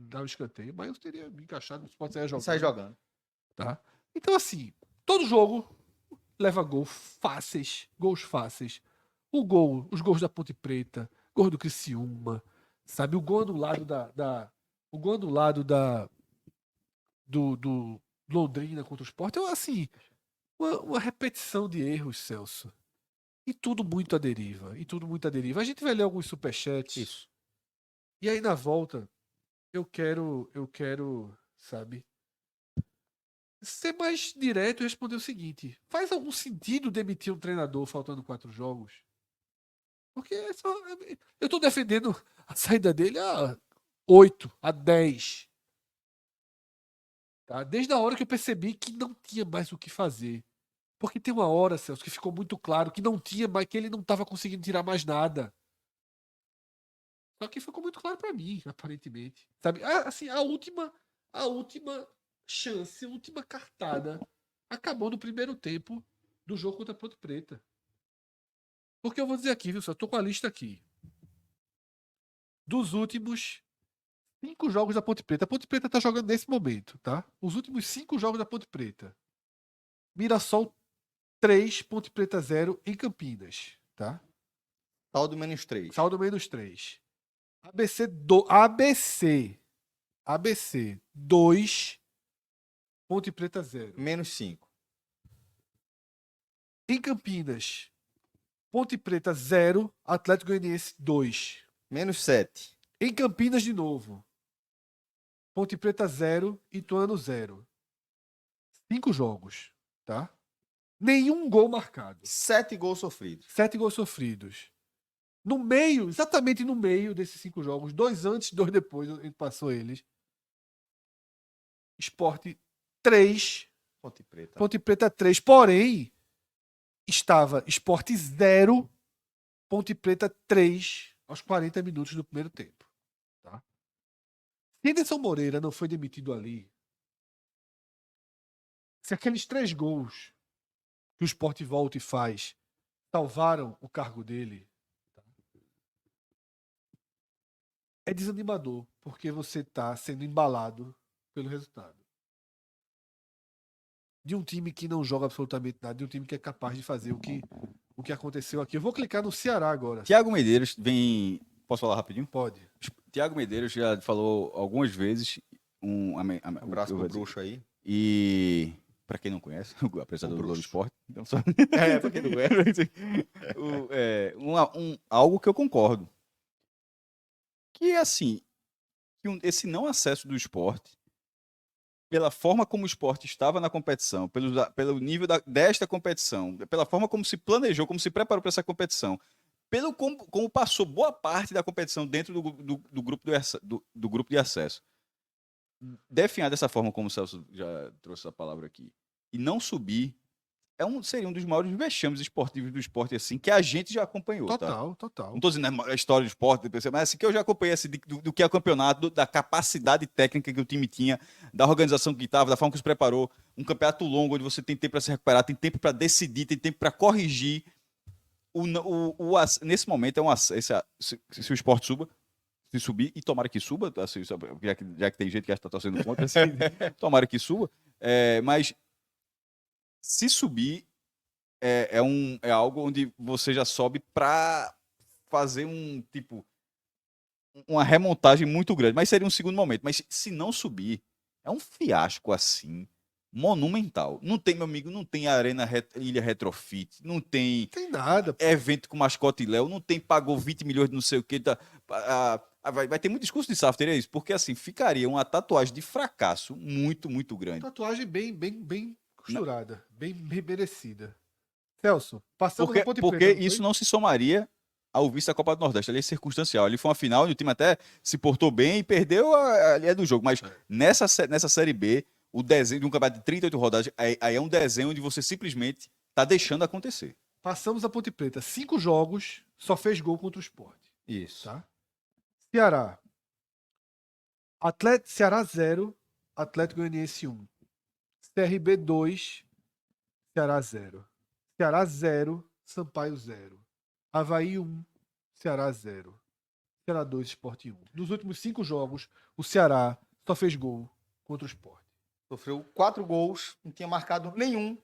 dava um escanteio. O Maílson teria encaixado, o Sport saia jogando. Sai jogando. Tá? Então, assim, todo jogo leva gols fáceis. Os gols da Ponte Preta, gol do Criciúma, sabe? O gol anulado do Londrina contra o Sport. Então, assim, uma repetição de erros, Celso. E tudo muito à deriva. E tudo muito à deriva. A gente vai ler alguns superchats. Isso. E aí, na volta, eu quero, sabe, ser mais direto e responder o seguinte: faz algum sentido demitir um treinador faltando 4 jogos? Porque eu tô defendendo a saída dele há 8, há 10. Tá? Desde a hora que eu percebi que não tinha mais o que fazer. Porque tem uma hora, Celso, que ficou muito claro que não tinha mais, que ele não estava conseguindo tirar mais nada. Só que ficou muito claro para mim, aparentemente. Sabe? Assim, a última chance, a última cartada acabou no primeiro tempo do jogo contra a Ponte Preta. Porque eu vou dizer aqui, viu, Celso? Eu tô com a lista aqui. Dos últimos 5 jogos da Ponte Preta. A Ponte Preta tá jogando nesse momento, tá? Os últimos 5 jogos da Ponte Preta. Mirassol 3, Ponte Preta 0 em Campinas, tá? Saldo -3. Saldo -3. ABC 2, Ponte Preta 0. -5. Em Campinas, Ponte Preta 0, Atlético Goianiense 2. -7. Em Campinas de novo, Ponte Preta 0, Ituano 0. 5 jogos, tá? Nenhum gol marcado. 7 gols sofridos. 7 gols sofridos. No meio, exatamente no meio desses 5 jogos, 2 antes, 2 depois, a gente passou eles. Sport 3, Ponte Preta. Ponte Preta 3. Porém, estava Sport 0, Ponte Preta 3 aos 40 minutos do primeiro tempo. Tá? Se Anderson Moreira não foi demitido ali, se aqueles 3 gols que o Sport volta e faz salvaram o cargo dele, tá? É desanimador, porque você está sendo embalado pelo resultado. De um time que não joga absolutamente nada, de um time que é capaz de fazer o que aconteceu aqui. Eu vou clicar no Ceará agora. Thiago Medeiros vem. Posso falar rapidinho? Pode. Thiago Medeiros já falou algumas vezes. Abraço pro bruxo aí. E. Pra quem não conhece, o apresentador do Globo bruxo. Esporte. Então só... pra quem não conhece. Algo que eu concordo. Que é assim. Esse não acesso do esporte, pela forma como o esporte estava na competição, pelo nível desta competição, pela forma como se planejou, como se preparou para essa competição, pelo como passou boa parte da competição dentro do grupo de acesso. Definhar dessa forma, como o Celso já trouxe a palavra aqui, e não subir, seria um dos maiores vexames esportivos do esporte, assim, que a gente já acompanhou. Total, tá? total. Não estou dizendo a história do esporte, mas assim, que eu já acompanhei assim, do que é o campeonato, da capacidade técnica que o time tinha, da organização que estava, da forma que se preparou. Um campeonato longo, onde você tem tempo para se recuperar, tem tempo para decidir, tem tempo para corrigir. Nesse momento, se o esporte se subir, e tomara que suba, assim, já que tem gente que está torcendo contra, assim, tomara que suba. Mas se subir, é algo onde você já sobe para fazer uma remontagem muito grande, mas seria um segundo momento. Mas se não subir, é um fiasco assim, monumental. Não tem, meu amigo, não tem Ilha Retrofit, não tem nada. Evento com mascote Léo, não tem pagou 20 milhões de não sei o que. Vai ter muito discurso de SAF, teria isso, porque assim, ficaria uma tatuagem de fracasso muito, muito grande. Tatuagem bem costurada, bem merecida. Celso, passando na Ponte porque Preta, isso não se somaria ao vice da Copa do Nordeste. Ali é circunstancial. Ali foi uma final onde o time até se portou bem e perdeu ali do jogo. Mas nessa Série B, o desenho de um campeonato de 38 rodadas, aí é um desenho onde você simplesmente está deixando acontecer. Passamos a Ponte Preta. 5 jogos, só fez gol contra o Sport. Isso. Tá? Ceará. Ceará 0, Atlético Goianiense 1. CRB 2, Ceará 0. Ceará 0, Sampaio 0. Avaí 1, Ceará 0. Ceará 2, Sport 1. Nos últimos 5 jogos, o Ceará só fez gol contra o Sport. Sofreu 4 gols, não tinha marcado nenhum.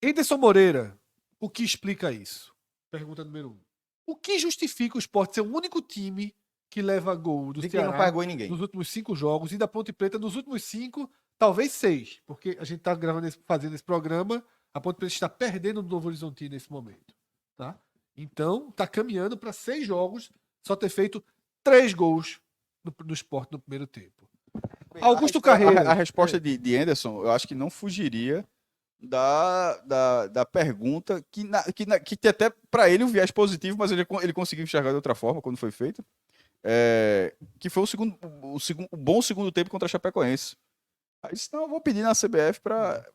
Anderson Moreira, o que explica isso? Pergunta número 1. O que justifica o Sport ser o único time que leva gol do De Ceará quem não faz gol em ninguém. nos últimos 5 jogos e da Ponte Preta nos últimos 5, talvez 6, porque a gente está fazendo esse programa A Ponte Preta está perdendo do Novo Horizontino nesse momento. Tá? Então, está caminhando para 6 jogos, só ter feito 3 gols no Sport no primeiro tempo. Augusto Carreira. A resposta de Anderson, eu acho que não fugiria da pergunta que até para ele um viés positivo, mas ele conseguiu enxergar de outra forma quando foi feito. Que foi o bom segundo tempo contra a Chapecoense. Aí disse, não, eu vou pedir na CBF para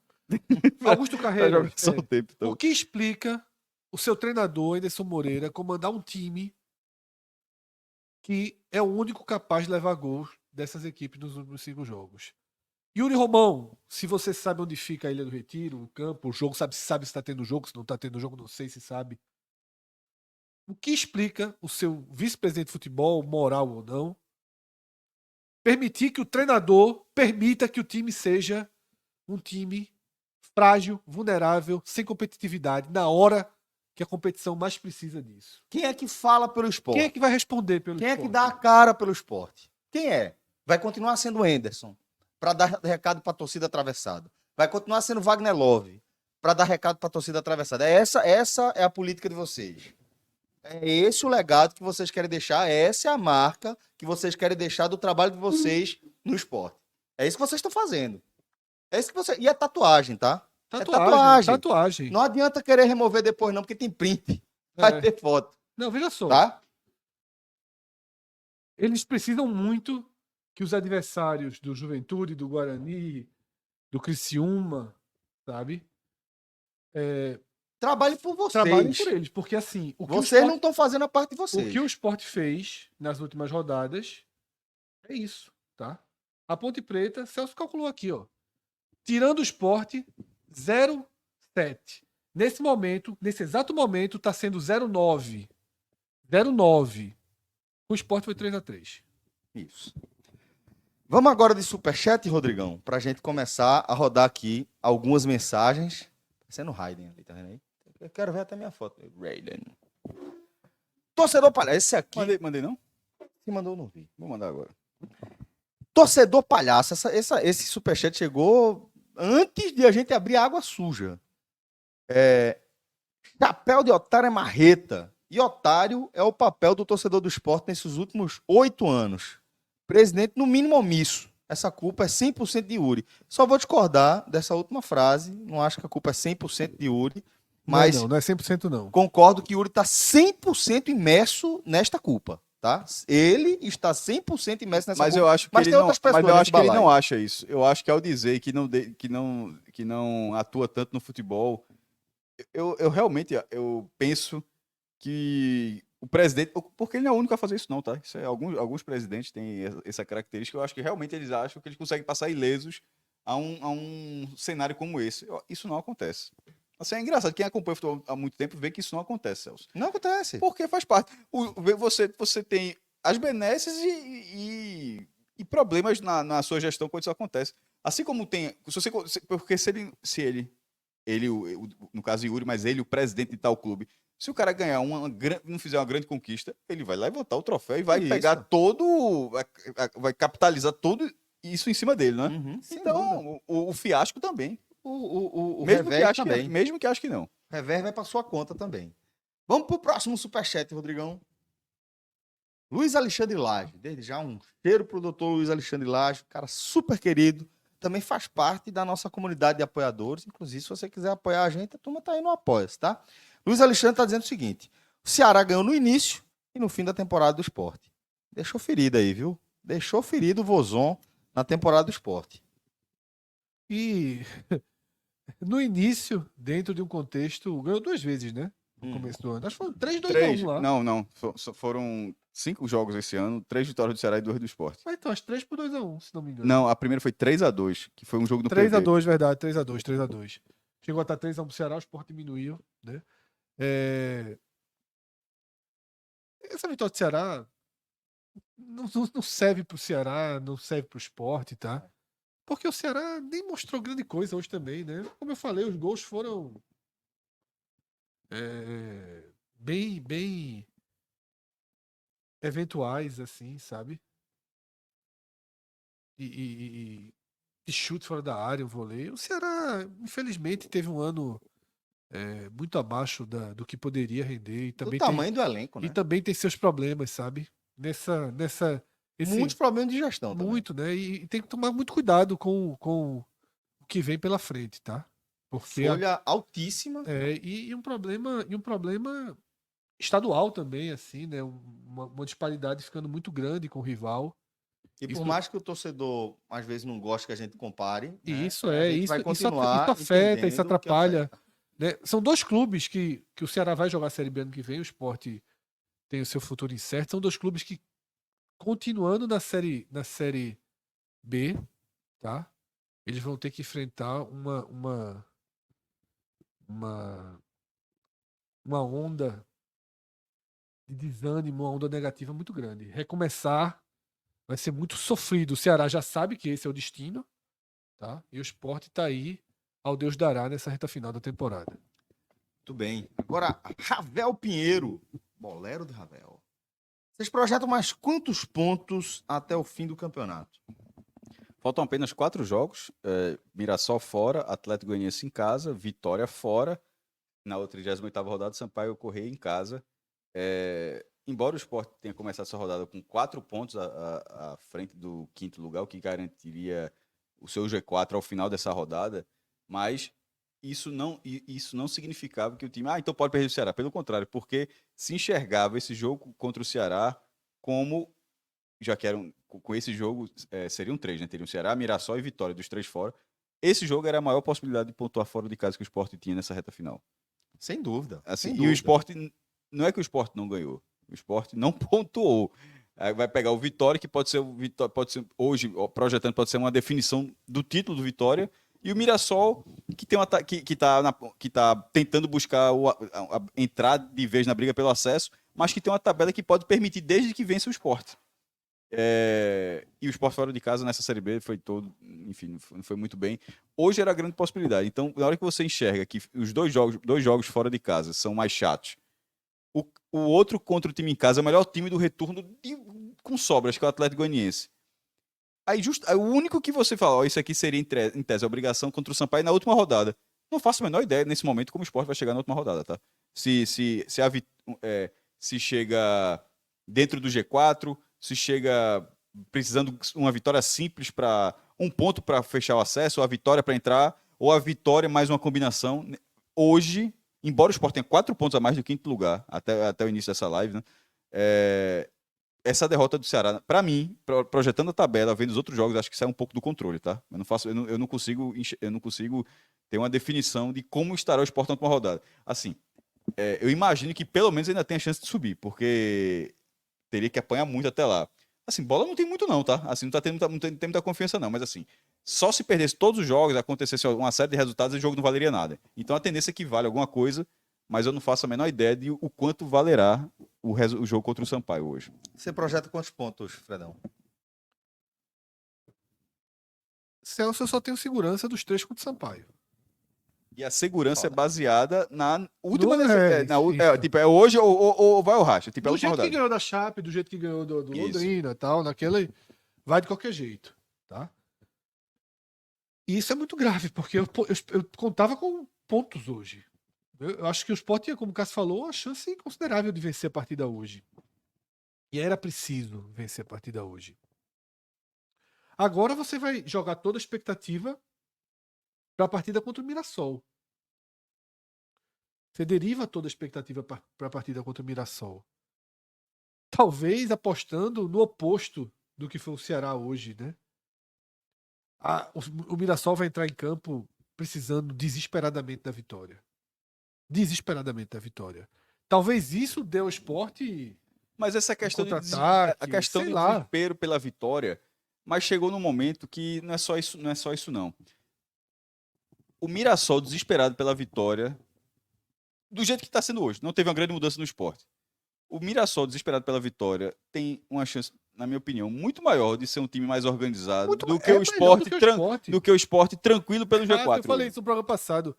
Augusto Carreira. jogar só o tempo. Então. O que explica o seu treinador, Anderson Moreira, comandar um time que é o único capaz de levar gols dessas equipes nos últimos 5 jogos? Yuri Romão, se você sabe onde fica a Ilha do Retiro, o campo, o jogo, sabe se está tendo jogo, se não está tendo jogo, não sei se sabe. O que explica o seu vice-presidente de futebol, moral ou não, permitir que o treinador permita que o time seja um time frágil, vulnerável, sem competitividade, na hora que a competição mais precisa disso? Quem é que fala pelo esporte? Quem é que vai responder pelo Quem é esporte? que dá a cara pelo esporte? Quem é? Vai continuar sendo o Anderson, para dar recado para a torcida atravessada. Vai continuar sendo Wagner Love, para dar recado para a torcida atravessada. Essa é a política de vocês. É esse o legado que vocês querem deixar, essa é a marca que vocês querem deixar do trabalho de vocês no esporte. É isso que vocês estão fazendo. É isso que você... E é tatuagem, tá? Tatuagem. Não adianta querer remover depois não, porque tem print. Vai ter foto. Não, veja só. Tá? Eles precisam muito que os adversários do Juventude, do Guarani, do Criciúma, sabe? Trabalhem por vocês. Trabalhem por eles, porque assim... Vocês não estão fazendo a parte de vocês. O que o Sport fez nas últimas rodadas é isso, tá? A Ponte Preta, Celso calculou aqui, ó. Tirando o Sport, 0,7. Nesse momento, nesse exato momento, tá sendo 0,9. 0,9. O Sport foi 3-3. Isso. Vamos agora de superchat, Rodrigão, pra gente começar a rodar aqui algumas mensagens. Sendo Raiden ali, tá vendo aí? Eu quero ver até minha foto. Raiden. Torcedor palhaço. Esse aqui. Mandei não? Se mandou, não vi. Vou mandar agora. Torcedor palhaço. Esse superchat chegou antes de a gente abrir água suja. Chapéu de otário é marreta. E otário é o papel do torcedor do esporte nesses últimos 8 anos. Presidente, no mínimo, omisso. Essa culpa é 100% de Yuri. Só vou discordar dessa última frase. Não acho que a culpa é 100% de Yuri. Mas não é 100% não. Concordo que Yuri está 100% imerso nesta culpa. Tá? Ele está 100% imerso nessa mas culpa. Eu acho que mas ele tem não, outras pessoas mas eu acho que ele balaio. não acha isso. Eu acho que ao dizer que não atua tanto no futebol, eu realmente penso que o presidente, porque ele não é o único a fazer isso não, tá? Isso alguns presidentes têm essa característica. Eu acho que realmente eles acham que eles conseguem passar ilesos a um cenário como esse. Isso não acontece. Assim, é engraçado. Quem acompanha o futebol há muito tempo vê que isso não acontece, Celso. Não acontece. Porque faz parte. Você tem as benesses e problemas na sua gestão quando isso acontece. Assim como tem... Porque se ele no caso Yuri, mas ele, o presidente de tal clube, se o cara ganhar não fizer uma grande conquista, ele vai levantar o troféu e vai pegar todo... Vai capitalizar todo isso em cima dele, né? Uhum, então, o fiasco também. O mesmo revés que também. Mesmo que acho que não. Revés vai para sua conta também. Vamos pro próximo superchat, Rodrigão. Luiz Alexandre Lage. Desde já um cheiro pro doutor Luiz Alexandre Lage, cara super querido. Também faz parte da nossa comunidade de apoiadores. Inclusive, se você quiser apoiar a gente, a turma tá aí no Apoia-se, tá? Luiz Alexandre está dizendo o seguinte: o Ceará ganhou no início e no fim da temporada do esporte. Deixou ferido aí, viu? Deixou ferido o Vozon na temporada do esporte. E no início, dentro de um contexto, ganhou 2 vezes, né? No começo do ano. Acho que foram 3-2-1 lá. Não. Foram 5 jogos esse ano, 3 vitórias do Ceará e 2 do Sport. Mas então, acho 3-2-1, se não me engano. Não, a primeira foi 3-2, que foi um jogo do 3-2, verdade, 3-2. Chegou a estar 3-1 pro Ceará, o Sport diminuiu, né? Essa vitória do Ceará não serve pro Ceará, não serve pro Sport, tá? Porque o Ceará nem mostrou grande coisa hoje também, né? Como eu falei, os gols foram bem eventuais, assim, sabe? E de chute fora da área, o vôlei. O Ceará, infelizmente, teve um ano muito abaixo do que poderia render Do tamanho do elenco, e né? também tem seus problemas, sabe? Muitos problemas de gestão também. Muito, né? E tem que tomar muito cuidado com o que vem pela frente, tá? Porque Folha altíssima. e um problema estadual também, assim, né? Uma disparidade ficando muito grande com o rival. E por Isso- mais que o torcedor às vezes não goste que a gente compare, E né, isso a gente vai isso continuar afeta, isso entendendo que atrapalha. afeta. Né? São dois clubes que o Ceará vai jogar a Série B ano que vem, o Sport tem o seu futuro incerto. São dois clubes que, continuando na série B, tá? Eles vão ter que enfrentar uma, uma onda de desânimo, uma onda negativa muito grande. Recomeçar vai ser muito sofrido. O Ceará já sabe que esse é o destino, tá? E o Sport tá aí ao Deus dará nessa reta final da temporada. Muito bem. Agora, Ravel Pinheiro, bolero do Ravel. Vocês projetam mais quantos pontos até o fim do campeonato? Faltam apenas 4 jogos. Mirassol fora, Atlético Goianiense em casa, Vitória fora. Na outra 38ª rodada, Sampaio Corrêa em casa. Embora o Sport tenha começado essa rodada com 4 pontos à frente do quinto lugar, o que garantiria o seu G4 ao final dessa rodada, mas isso não significava que o time... então pode perder o Ceará. Pelo contrário, porque se enxergava esse jogo contra o Ceará como... Já que eram, com esse jogo, seriam 3, né? Teriam o Ceará, Mirassol e Vitória, dos 3 fora. Esse jogo era a maior possibilidade de pontuar fora de casa que o Sport tinha nessa reta final. Sem dúvida. Assim, sem e dúvida. o Sport, não é que o Sport não ganhou, o Sport não pontuou. Aí vai pegar o Vitória, que pode ser hoje, projetando, pode ser uma definição do título do Vitória, e o Mirassol, que tá tentando buscar entrar de vez na briga pelo acesso, mas que tem uma tabela que pode permitir desde que vença o Sport. E o Sport fora de casa nessa Série B enfim, não foi muito bem. Hoje era a grande possibilidade. Então, na hora que você enxerga que os dois jogos fora de casa são mais chatos, o outro contra o time em casa é o melhor time do retorno com sobras, que é o Atlético Goianiense. Aí o único que você fala, isso aqui seria em tese a obrigação contra o Sampaio na última rodada. Não faço a menor ideia nesse momento como o Sport vai chegar na última rodada, tá? Se chega dentro do G4, se chega precisando uma vitória simples para um ponto para fechar o acesso, ou a vitória para entrar, ou a vitória mais uma combinação. Hoje, embora o Sport tenha 4 pontos a mais do quinto lugar, até o início dessa live, né? Essa derrota do Ceará, para mim, projetando a tabela, vendo os outros jogos, acho que sai um pouco do controle, tá? Eu não consigo ter uma definição de como estará o Sport na última rodada. Assim, eu imagino que pelo menos ainda tem a chance de subir, porque teria que apanhar muito até lá. Assim, bola não tem muito não, tá? Assim, não tem muita confiança não, mas assim, só se perdesse todos os jogos, acontecesse uma série de resultados, o jogo não valeria nada. Então a tendência é que vale alguma coisa, mas eu não faço a menor ideia de o quanto valerá o jogo contra o Sampaio hoje. Você projeta quantos pontos, Fredão? Celso, eu só tenho segurança dos 3 contra o Sampaio. E a segurança Foda. é baseada na última... isso. Tipo, é hoje ou vai ao racha. Tipo, é a Do última jeito que rodada. ganhou da Chape, do jeito que ganhou do Isso. Londrina e tal, naquele. Vai de qualquer jeito, tá? E isso é muito grave, porque eu contava com pontos hoje. Eu acho que o Sport tinha, como o Cássio falou, uma chance considerável de vencer a partida hoje. E era preciso vencer a partida hoje. Agora você vai jogar toda a expectativa para a partida contra o Mirassol. Você deriva toda a expectativa para a partida contra o Mirassol. Talvez apostando no oposto do que foi o Ceará hoje, né? O Mirassol vai entrar em campo precisando desesperadamente da vitória. Desesperadamente da vitória. Talvez isso dê ao Sport Mas essa questão contra-ataque, a questão sei de lá. desespero pela vitória, mas chegou num momento que não é só isso não. O Mirassol desesperado pela vitória, do jeito que está sendo hoje, não teve uma grande mudança no Sport. O Mirassol desesperado pela vitória tem uma chance, na minha opinião, muito maior de ser um time mais organizado do que o Sport, do que o Sport tranquilo pelo G4. Eu falei isso no programa passado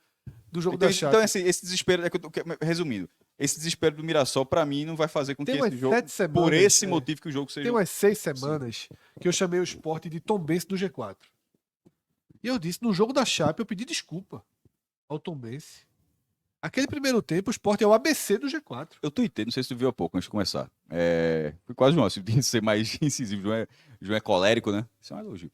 do jogo Então, da Chape. então esse desespero, resumindo, esse desespero do Mirassol, para mim, não vai fazer com que esse jogo, por esse motivo que o jogo seja... Tem umas 6 semanas que eu chamei o Sport de Tombense do G4. E eu disse, no jogo da Chape, eu pedi desculpa ao Tombense. Aquele primeiro tempo, o Sport é o ABC do G4. Eu tuitei, não sei se tu viu há pouco, antes de começar. Foi quase João, se tinha que ser mais incisivo. João é colérico, né? Isso é um elogio.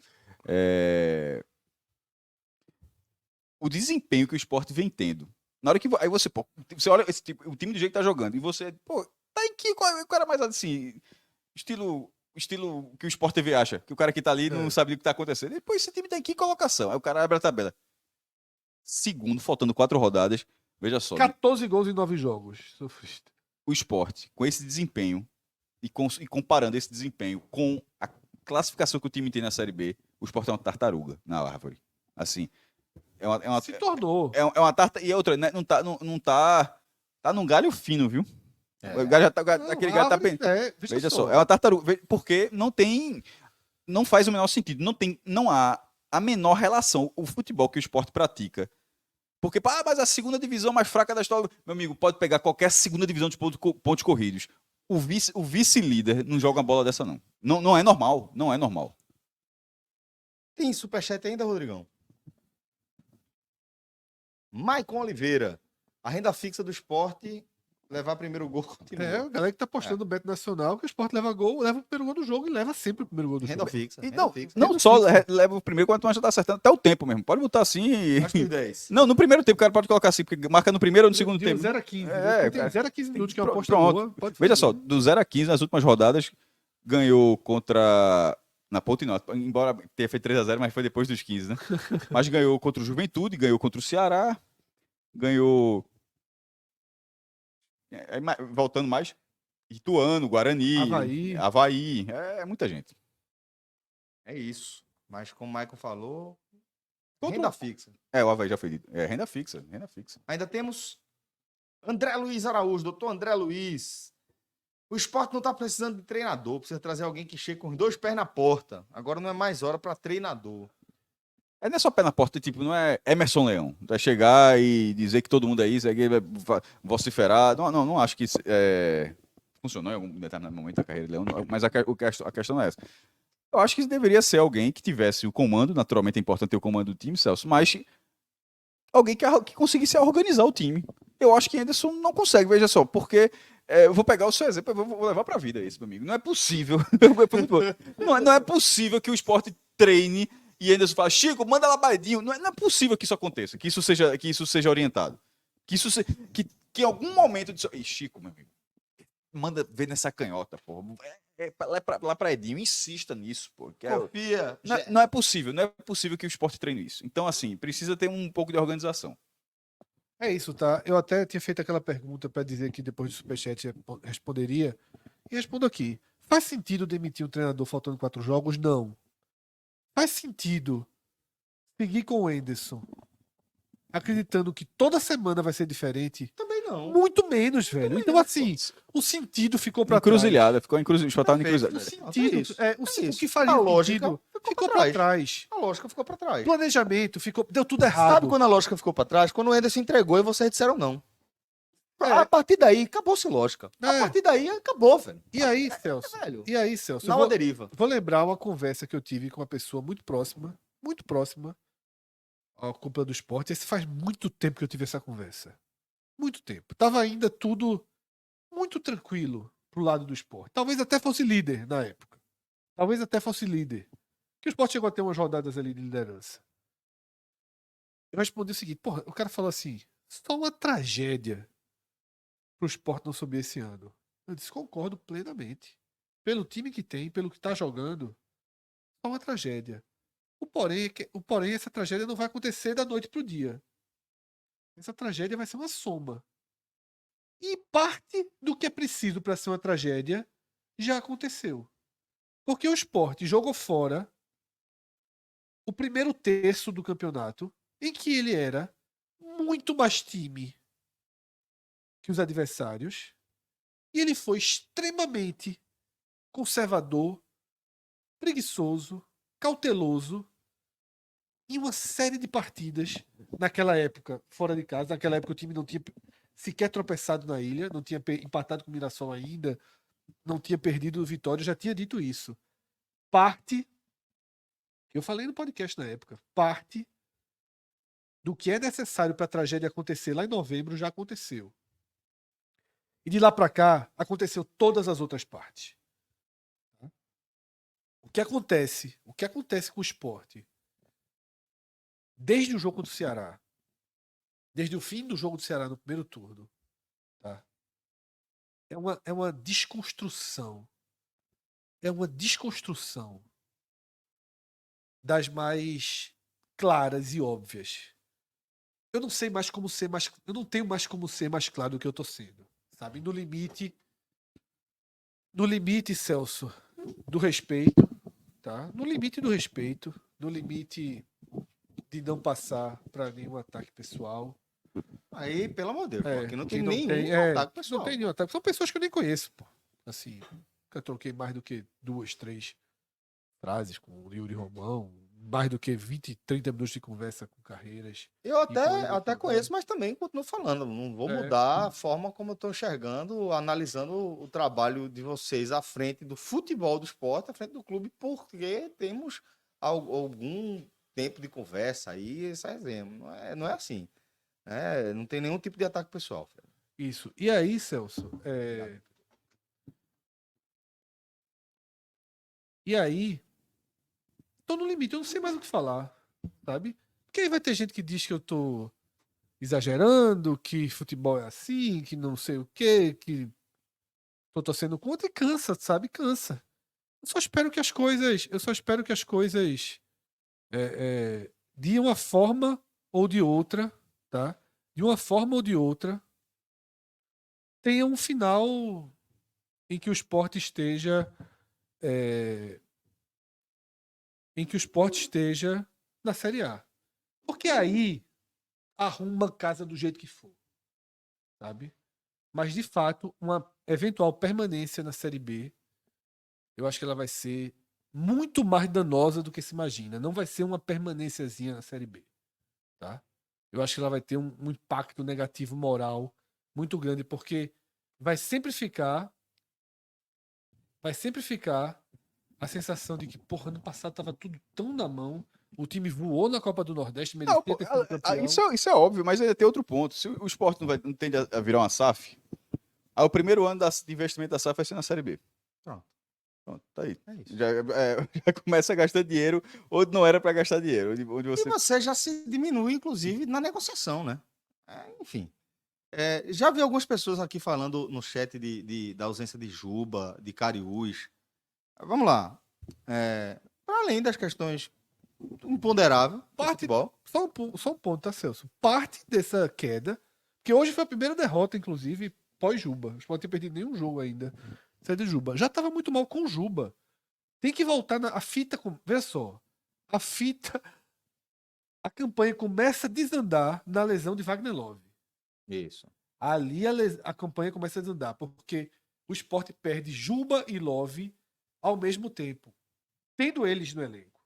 O desempenho que o Sport vem tendo. Na hora que aí você, pô, você olha esse tipo, o time do jeito que tá jogando, e você, pô, tá em que qual era mais assim, estilo que o Sport TV acha, que o cara que tá ali não sabe o que tá acontecendo. E, pô, esse time tá em que colocação? Aí o cara abre a tabela. Segundo, faltando 4 rodadas, veja só. 14 gols em 9 jogos. Sofrista. O Sport, com esse desempenho, e comparando esse desempenho com a classificação que o time tem na Série B, o Sport é uma tartaruga na árvore. Assim, Se tornou. É uma tartaruga. E outra, né, não tá num galho fino, viu? O galho já tá, aquele galho tá bem. Veja só, é uma tartaruga. Porque não faz o menor sentido. Não há a menor relação. O futebol que o Sport pratica. Porque, mas a segunda divisão mais fraca da história. Meu amigo, pode pegar qualquer segunda divisão de pontos corridos. O vice-líder não joga uma bola dessa, não. Não é normal. Não é normal. Tem superchat ainda, Rodrigão? Maicon Oliveira. A renda fixa do esporte levar primeiro gol continua. A galera que tá postando no Beto Nacional que o Sport leva gol, leva o primeiro gol do jogo e leva sempre o primeiro gol do Renda jogo. fixa. Não só leva o primeiro, quanto mais já tá acertando até o tempo mesmo. Pode botar assim. Acho que 10. Não, no primeiro tempo, o cara pode colocar assim, porque marca no primeiro ou no segundo tempo. 0 a 15. Tem 0 a 15 minutos que é uma aposta pronto. boa. Pode Veja só, do 0 a 15 nas últimas rodadas, ganhou contra. Na Ponte Nova, embora tenha feito 3-0, mas foi depois dos 15, né? Mas ganhou contra o Juventude, ganhou contra o Ceará, ganhou. Voltando mais, Ituano, Guarani, Avaí. É muita gente. É isso. Mas como o Maicon falou, Todo renda fixa. O Avaí já foi dito. Renda fixa. Ainda temos André Luiz Araújo, doutor André Luiz. O Sport não está precisando de treinador, precisa trazer alguém que chegue com os 2 pés na porta. Agora não é mais hora para treinador. Não é só pé na porta, tipo, não é Emerson Leão. Vai chegar e dizer que todo mundo é isso, aí vai vociferar. Não acho que funcionou em algum determinado momento da carreira de Leão, mas a questão é essa. Eu acho que deveria ser alguém que tivesse o comando, naturalmente é importante ter o comando do time, Celso, mas alguém que conseguisse organizar o time. Eu acho que Anderson não consegue, veja só, porque eu vou pegar o seu exemplo, eu vou levar pra vida isso, meu amigo. Não é possível. não é possível que o Sport treine e Anderson fala, Chico, manda lá Baidinho. Não é possível que isso aconteça, que isso seja orientado. Que em algum momento disso. Chico, meu amigo, manda ver nessa canhota, pô. Lá pra Edinho, insista nisso, pô. Confia. Não é possível que o Sport treine isso. Então, assim, precisa ter um pouco de organização. É isso, tá? Eu até tinha feito aquela pergunta para dizer que depois do Superchat responderia. E respondo aqui. Faz sentido demitir um treinador faltando 4 jogos? Não. Faz sentido seguir com o Anderson acreditando que toda semana vai ser diferente? Também não. Muito menos, velho. Também então, não, assim, o sentido ficou para trás. Encruzilhada, ficou encruzilhada. O sentido, o que faria a lógica sentido ficou para trás. A lógica ficou para trás. Planejamento deu tudo errado. Sabe quando a lógica ficou para trás? Quando o Anderson entregou e vocês disseram não. A partir daí, acabou-se lógica. A partir daí, acabou, velho. E aí, Celso? Na deriva. Vou lembrar uma conversa que eu tive com uma pessoa muito próxima à cúpula do esporte. Esse faz muito tempo que eu tive essa conversa. Muito tempo. Tava ainda tudo muito tranquilo pro lado do esporte. Talvez até fosse líder na época. Que o esporte chegou a ter umas rodadas ali de liderança. Eu respondi o seguinte, porra, o cara falou assim, só uma tragédia pro esporte não subir esse ano. Eu disse, concordo plenamente. Pelo time que tem, pelo que tá jogando, só uma tragédia. O porém, essa tragédia não vai acontecer da noite pro dia. Essa tragédia vai ser uma soma. E parte do que é preciso para ser uma tragédia já aconteceu. Porque o Sport jogou fora o primeiro terço do campeonato, em que ele era muito mais time que os adversários, e ele foi extremamente conservador, preguiçoso, cauteloso em uma série de partidas naquela época, fora de casa. Naquela época o time não tinha sequer tropeçado na Ilha, não tinha empatado com o Mirassol ainda, não tinha perdido o Vitória, já tinha dito isso. Parte Eu falei no podcast na época. Parte do que é necessário para a tragédia acontecer lá em novembro já aconteceu. E de lá para cá, aconteceu todas as outras partes. O que acontece com o esporte? Desde o jogo do Ceará, desde o fim do jogo do Ceará no primeiro turno, tá? É uma desconstrução. É uma desconstrução das mais claras e óbvias. Eu não sei mais como ser mais. Eu não tenho mais como ser mais claro do que eu tô sendo. Sabe? No limite, Celso, do respeito, tá? No limite do respeito, no limite de não passar para nenhum ataque pessoal. Aí, pelo amor de Deus, pô, aqui não tem que nenhum ataque pessoal. Não tem nenhum ataque. São pessoas que eu nem conheço, pô. Assim, nunca troquei mais do que 2, 3 frases com o Yuri Romão, mais do que 20, 30 minutos de conversa com Carreiras. Eu até conheço, mas também continuo falando. Não vou mudar a forma como eu estou enxergando, analisando o trabalho de vocês à frente do futebol do esporte, à frente do clube, porque temos algum tempo de conversa aí, esse exemplo. Não é assim. Não tem nenhum tipo de ataque pessoal. Fred. Isso. E aí, Celso, e aí, tô no limite, eu não sei mais o que falar, sabe? Porque aí vai ter gente que diz que eu tô exagerando, que futebol é assim, que não sei o quê, que tô torcendo contra e cansa, sabe? Cansa. Eu só espero que as coisas, de uma forma ou de outra, tá? De uma forma ou de outra, tenha um final em que o esporte esteja na Série A. Porque aí arruma a casa do jeito que for, sabe? Mas, de fato, uma eventual permanência na Série B, eu acho que ela vai ser muito mais danosa do que se imagina. Não vai ser uma permanênciazinha na Série B, tá? Eu acho que ela vai ter um impacto negativo moral muito grande, porque vai sempre ficar a sensação de que, porra, ano passado tava tudo tão na mão, o time voou na Copa do Nordeste, merecia Não, pô, ter sido campeão. isso é óbvio, mas tem outro ponto. Se o esporte não tende a virar uma SAF, aí o primeiro ano de investimento da SAF vai ser na Série B. Pronto, tá aí. É isso. Já começa a gastar dinheiro onde não era para gastar dinheiro. Onde E você já se diminui, inclusive, na negociação, né? Enfim. Já vi algumas pessoas aqui falando no chat da ausência de Juba, de Cariús. Vamos lá. Para além das questões imponderáveis do futebol. Só um ponto, tá, Celso? Parte dessa queda, que hoje foi a primeira derrota, inclusive, pós-Juba. O Sport não tem perdido nenhum jogo ainda. Sai de Juba. Já estava muito mal com Juba. Tem que voltar a fita. Veja só. A fita. A campanha começa a desandar na lesão de Wagner Love. Isso. Ali a campanha começa a desandar, porque o Sport perde Juba e Love ao mesmo tempo, tendo eles no elenco.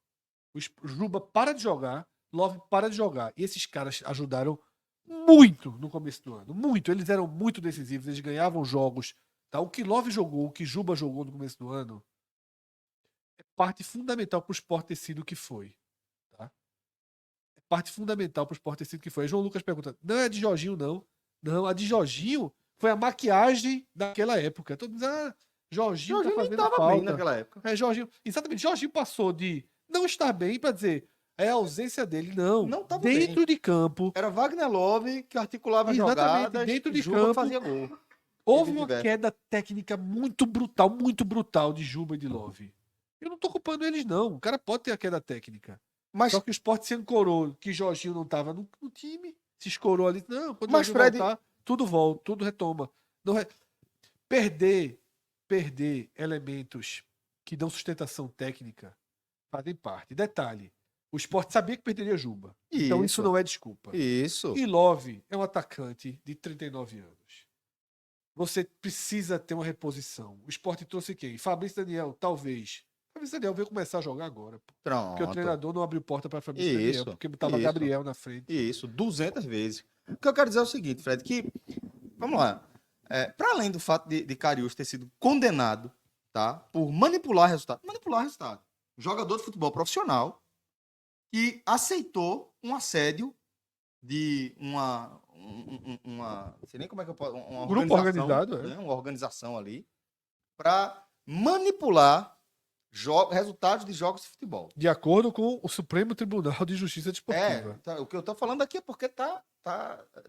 O Juba para de jogar, Love para de jogar. E esses caras ajudaram muito no começo do ano. Muito. Eles eram muito decisivos, eles ganhavam jogos. Tá? O que Love jogou, o que Juba jogou no começo do ano, é parte fundamental para o Sport ter sido o que foi. Tá? É parte fundamental para o Sport ter sido o que foi. Aí João Lucas pergunta: não é de Jorginho, não. Não, a de Jorginho foi a maquiagem daquela época. Todo mundo diz, Jorginho tá fazendo falta. Bem naquela época. Jorginho. Exatamente. Jorginho passou de não estar bem para dizer é a ausência dele. Não tava dentro bem. De campo. Era Wagner Love que articulava jogadas, dentro de Juba campo, fazia gol. Houve uma queda técnica muito brutal de Juba e de Love. Eu não tô culpando eles, não. O cara pode ter a queda técnica. Mas, só que o Sport se ancorou, que Jorginho não tava no time, se escorou ali. Não, quando mas o Fred... voltar, tudo volta, tudo retoma. Perder elementos que dão sustentação técnica fazem parte. Detalhe, o Sport sabia que perderia Juba. Então isso não é desculpa. Isso. E Love é um atacante de 39 anos. Você precisa ter uma reposição. O Sport trouxe quem? Fabrício Daniel, talvez. Fabrício Daniel veio começar a jogar agora. Pronto. Porque o treinador não abriu porta para Fabrício Daniel, porque botava Gabriel na frente. Isso, 200 vezes. O que eu quero dizer é o seguinte, Fred, que, vamos lá, para além do fato de Cariús ter sido condenado, tá, por manipular resultado. Jogador de futebol profissional, que aceitou um assédio de não sei nem como é que eu posso, uma Grupo organizado, né, uma organização ali, para manipular resultados de jogos de futebol. De acordo com o Supremo Tribunal de Justiça Desportiva. O que eu estou falando aqui é porque tá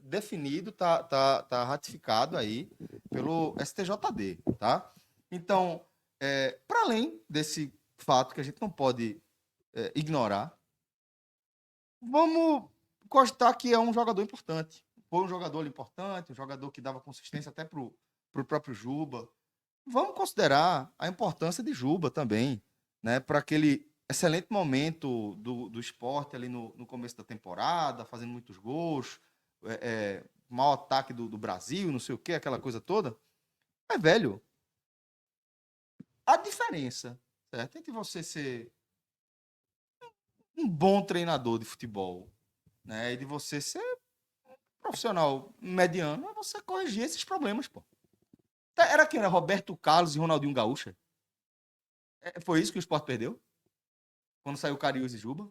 definido, tá ratificado aí pelo STJD, tá? Então, para além desse fato que a gente não pode ignorar, vamos constar que é um jogador importante. Foi um jogador importante, um jogador que dava consistência até pro próprio Juba. Vamos considerar a importância de Juba também, né? Para aquele excelente momento do esporte ali no começo da temporada, fazendo muitos gols, maior ataque do Brasil, não sei o quê, aquela coisa toda. Mas, velho, a diferença, certo? Entre você ser um bom treinador de futebol, né? E de você ser um profissional mediano, é você corrigir esses problemas, pô. Era quem? Era Roberto Carlos e Ronaldinho Gaúcho? Foi isso que o Sport perdeu? Quando saiu Cariús e Juba?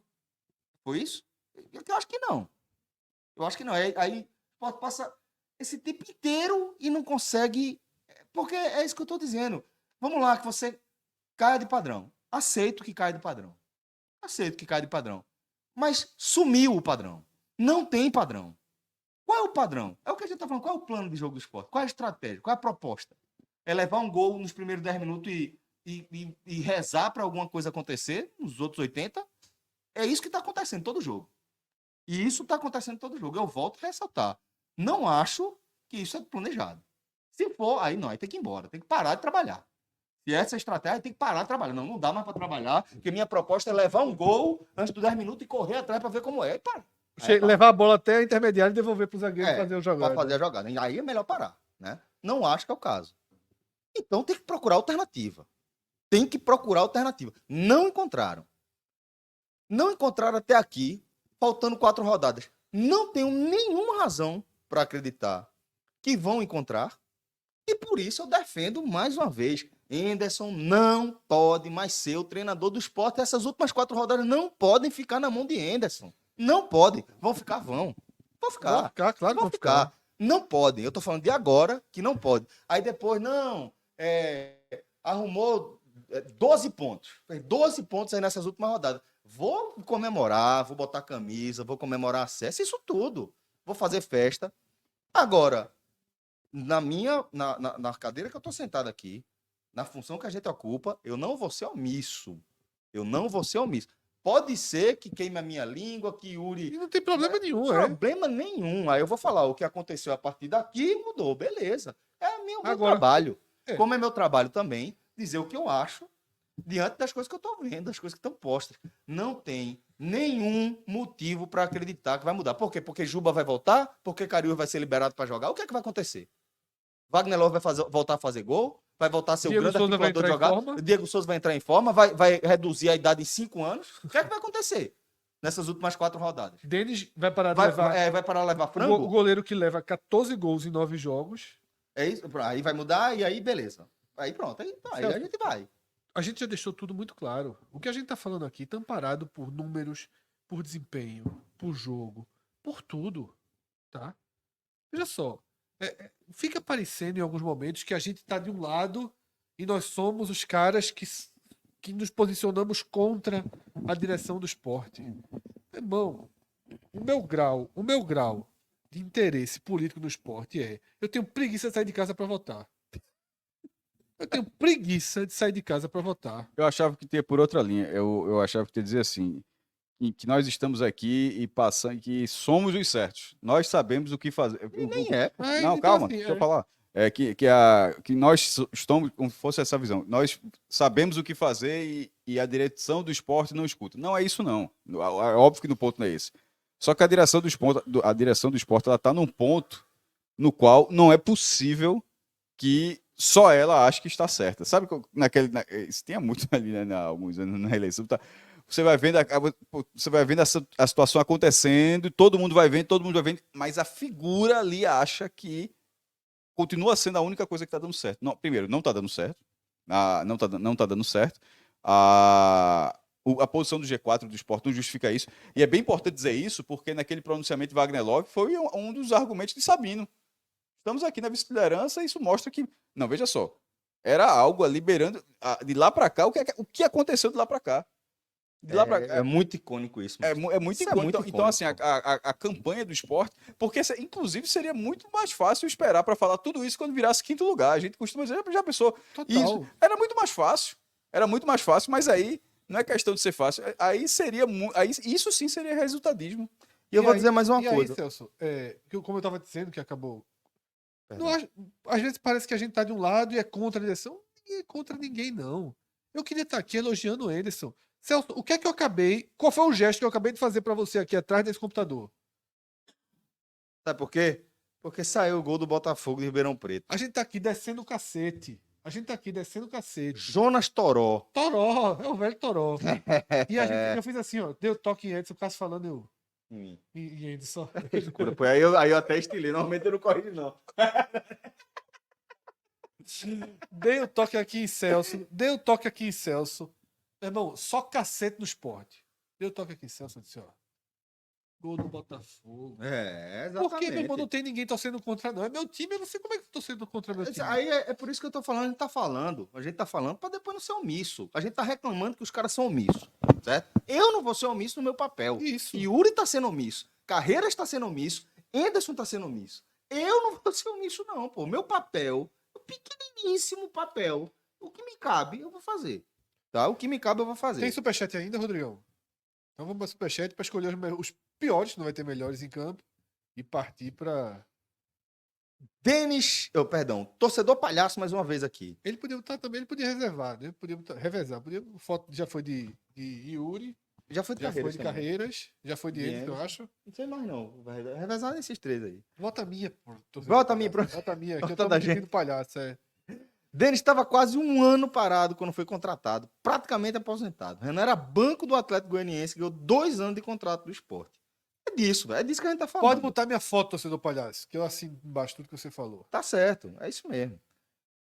Foi isso? Eu acho que não. Eu acho que não. Aí o Sport passa esse tempo inteiro e não consegue... Porque é isso que eu estou dizendo. Vamos lá, que você caia de padrão. Aceito que caia de padrão. Aceito que caia de padrão. Mas sumiu o padrão. Não tem padrão. Qual é o padrão? É o que a gente está falando. Qual é o plano de jogo do esporte? Qual é a estratégia? Qual é a proposta? É levar um gol nos primeiros 10 minutos e rezar para alguma coisa acontecer nos outros 80? É isso que está acontecendo em todo jogo. E isso está acontecendo em todo jogo. Eu volto a ressaltar. Não acho que isso é planejado. Se for, aí não, aí tem que ir embora. Tem que parar de trabalhar. Se essa é a estratégia, tem que parar de trabalhar. Não dá mais para trabalhar, porque minha proposta é levar um gol antes dos 10 minutos e correr atrás para ver como é. E para. Levar a bola até a intermediária e devolver para o zagueiro fazer o jogada. Para fazer a jogada. E aí é melhor parar. Né? Não acho que é o caso. Então tem que procurar alternativa. Tem que procurar alternativa. Não encontraram. Não encontraram até aqui, faltando 4 rodadas. Não tenho nenhuma razão para acreditar que vão encontrar. E por isso eu defendo mais uma vez. Henderson não pode mais ser o treinador do Sport. Essas últimas 4 rodadas não podem ficar na mão de Henderson. Não podem. Vão ficar, vão. Vão ficar. Vão ficar, claro que vão ficar. Não podem. Eu estou falando de agora que não pode. Aí depois, não, arrumou 12 pontos. Fez 12 pontos aí nessas últimas rodadas. Vou comemorar, vou botar camisa, vou comemorar acesso, isso tudo. Vou fazer festa. Agora, na cadeira que eu estou sentado aqui, na função que a gente ocupa, eu não vou ser omisso. Eu não vou ser omisso. Pode ser que queime a minha língua, que Yuri... E não tem problema nenhum, Problema nenhum. Aí eu vou falar o que aconteceu a partir daqui mudou, beleza. É meu trabalho. Como é meu trabalho também, dizer o que eu acho diante das coisas que eu estou vendo, das coisas que estão postas. Não tem nenhum motivo para acreditar que vai mudar. Por quê? Porque Juba vai voltar? Porque Cariús vai ser liberado para jogar? O que é que vai acontecer? Wagner Love vai voltar a fazer gol? Vai voltar a ser Diego o grande Souza articulador de jogar? Diego Souza vai entrar em forma? Vai reduzir a idade em 5 anos? O que é que vai acontecer nessas últimas 4 rodadas? Denis vai parar de levar... vai parar de levar frango? O goleiro que leva 14 gols em 9 jogos. É isso? Aí vai mudar e aí beleza. Aí pronto. Aí a gente vai. A gente já deixou tudo muito claro. O que a gente está falando aqui está amparado por números, por desempenho, por jogo, por tudo, tá? Veja só, fica parecendo em alguns momentos que a gente está de um lado e nós somos os caras que nos posicionamos contra a direção do esporte. Irmão, o meu grau de interesse político no esporte eu tenho preguiça de sair de casa para votar. Eu tenho preguiça de sair de casa para votar. Eu achava que ia por outra linha. Eu achava que ia dizer assim, que nós estamos aqui e passando, que somos os certos. Nós sabemos o que fazer. Nem é. Não, então, calma, assim, deixa eu falar. Que nós estamos, como fosse essa visão, nós sabemos o que fazer e a direção do esporte não escuta. Não é isso, não. É óbvio que no ponto não é esse. Só que a direção do esporte ela está num ponto no qual não é possível que só ela acha que está certa. Sabe isso tinha muito ali, né, há alguns anos na eleição. Tá? Você vai vendo a situação acontecendo, todo mundo vai vendo, mas a figura ali acha que continua sendo a única coisa que está dando certo. Não, primeiro, não está dando certo. Não tá dando certo. A posição do G4 do Sport não justifica isso. E é bem importante dizer isso, porque naquele pronunciamento de Wagner Love foi um dos argumentos de Sabino. Estamos aqui na vice-liderança e isso mostra que... Não, veja só. Era algo liberando... De lá para cá, o que aconteceu de lá para cá? De lá pra cá. É muito icônico isso. É muito Isso é icônico. muito Então, assim, icônico. a campanha do Sport, porque inclusive seria muito mais fácil esperar para falar tudo isso quando virasse quinto lugar. A gente costuma dizer, já pensou, Total. isso era muito mais fácil. Era muito mais fácil, mas aí não é questão de ser fácil. Aí seria aí isso sim seria resultadismo. E eu vou aí- dizer mais uma e coisa. aí, Celso, como eu estava dizendo, que acabou. Perdão. Não acho- às vezes parece que a gente tá de um lado e é contra a direção. Ninguém é contra ninguém, não. Eu queria estar aqui elogiando o Anderson. Celso, o que é que eu acabei. Qual foi o gesto que eu acabei de fazer para você aqui atrás desse computador? Sabe por quê? Porque saiu o gol do Botafogo de Ribeirão Preto. A gente tá aqui descendo o cacete. A gente tá aqui descendo o cacete. Jonas Toró. Toró, é o velho Toró. E a gente, eu fiz assim, ó. Deu toque em Edson, o Cássio falando, eu. E Edson. Aí eu até estilei. Normalmente eu não corrijo, não. Dei o toque aqui em Celso. Dei o toque aqui em Celso. Meu irmão, só cacete no esporte. Dei o toque aqui em Celso. Eu disse, ó. Gol do Botafogo. É, Porque, meu irmão, não tem ninguém torcendo contra, não. É meu time, eu não sei como é que eu tô torcendo contra meu time. Aí é por isso que eu tô falando, a gente tá falando pra depois não ser omisso. A gente tá reclamando que os caras são omissos, certo? Eu não vou ser omisso no meu papel. Isso. Yuri tá sendo omisso, Carreiras tá sendo omisso, Anderson tá sendo omisso. Eu não vou ser omisso não, pô. Meu papel, o pequeniníssimo papel, o que me cabe, eu vou fazer. Tá? O que me cabe, eu vou fazer. Tem superchat ainda, Rodrigão? Então vamos para superchat para escolher os piores, não vai ter melhores em campo, e partir para. Torcedor palhaço mais uma vez aqui. Ele podia botar também, ele podia reservar, né? Podia revezar. Foto já foi de Yuri, Já foi de já foi Carreiras de também. Carreiras, já foi de De Anderson, eu Anderson. acho. Não sei mais não, vai revezar nesses três aí. Vota a minha, pô. torcedor Vota a minha, palhaço. pronto. Vota a minha, que eu Vota tô da me gente. sentindo palhaço, é. Denis estava quase um ano parado quando foi contratado, praticamente aposentado. Renan era banco do Atlético Goianiense, ganhou 2 anos de contrato do esporte. É disso, velho. É disso que a gente tá falando. Pode botar minha foto, torcedor palhaço, que eu assino embaixo tudo que você falou. Tá certo, é isso mesmo.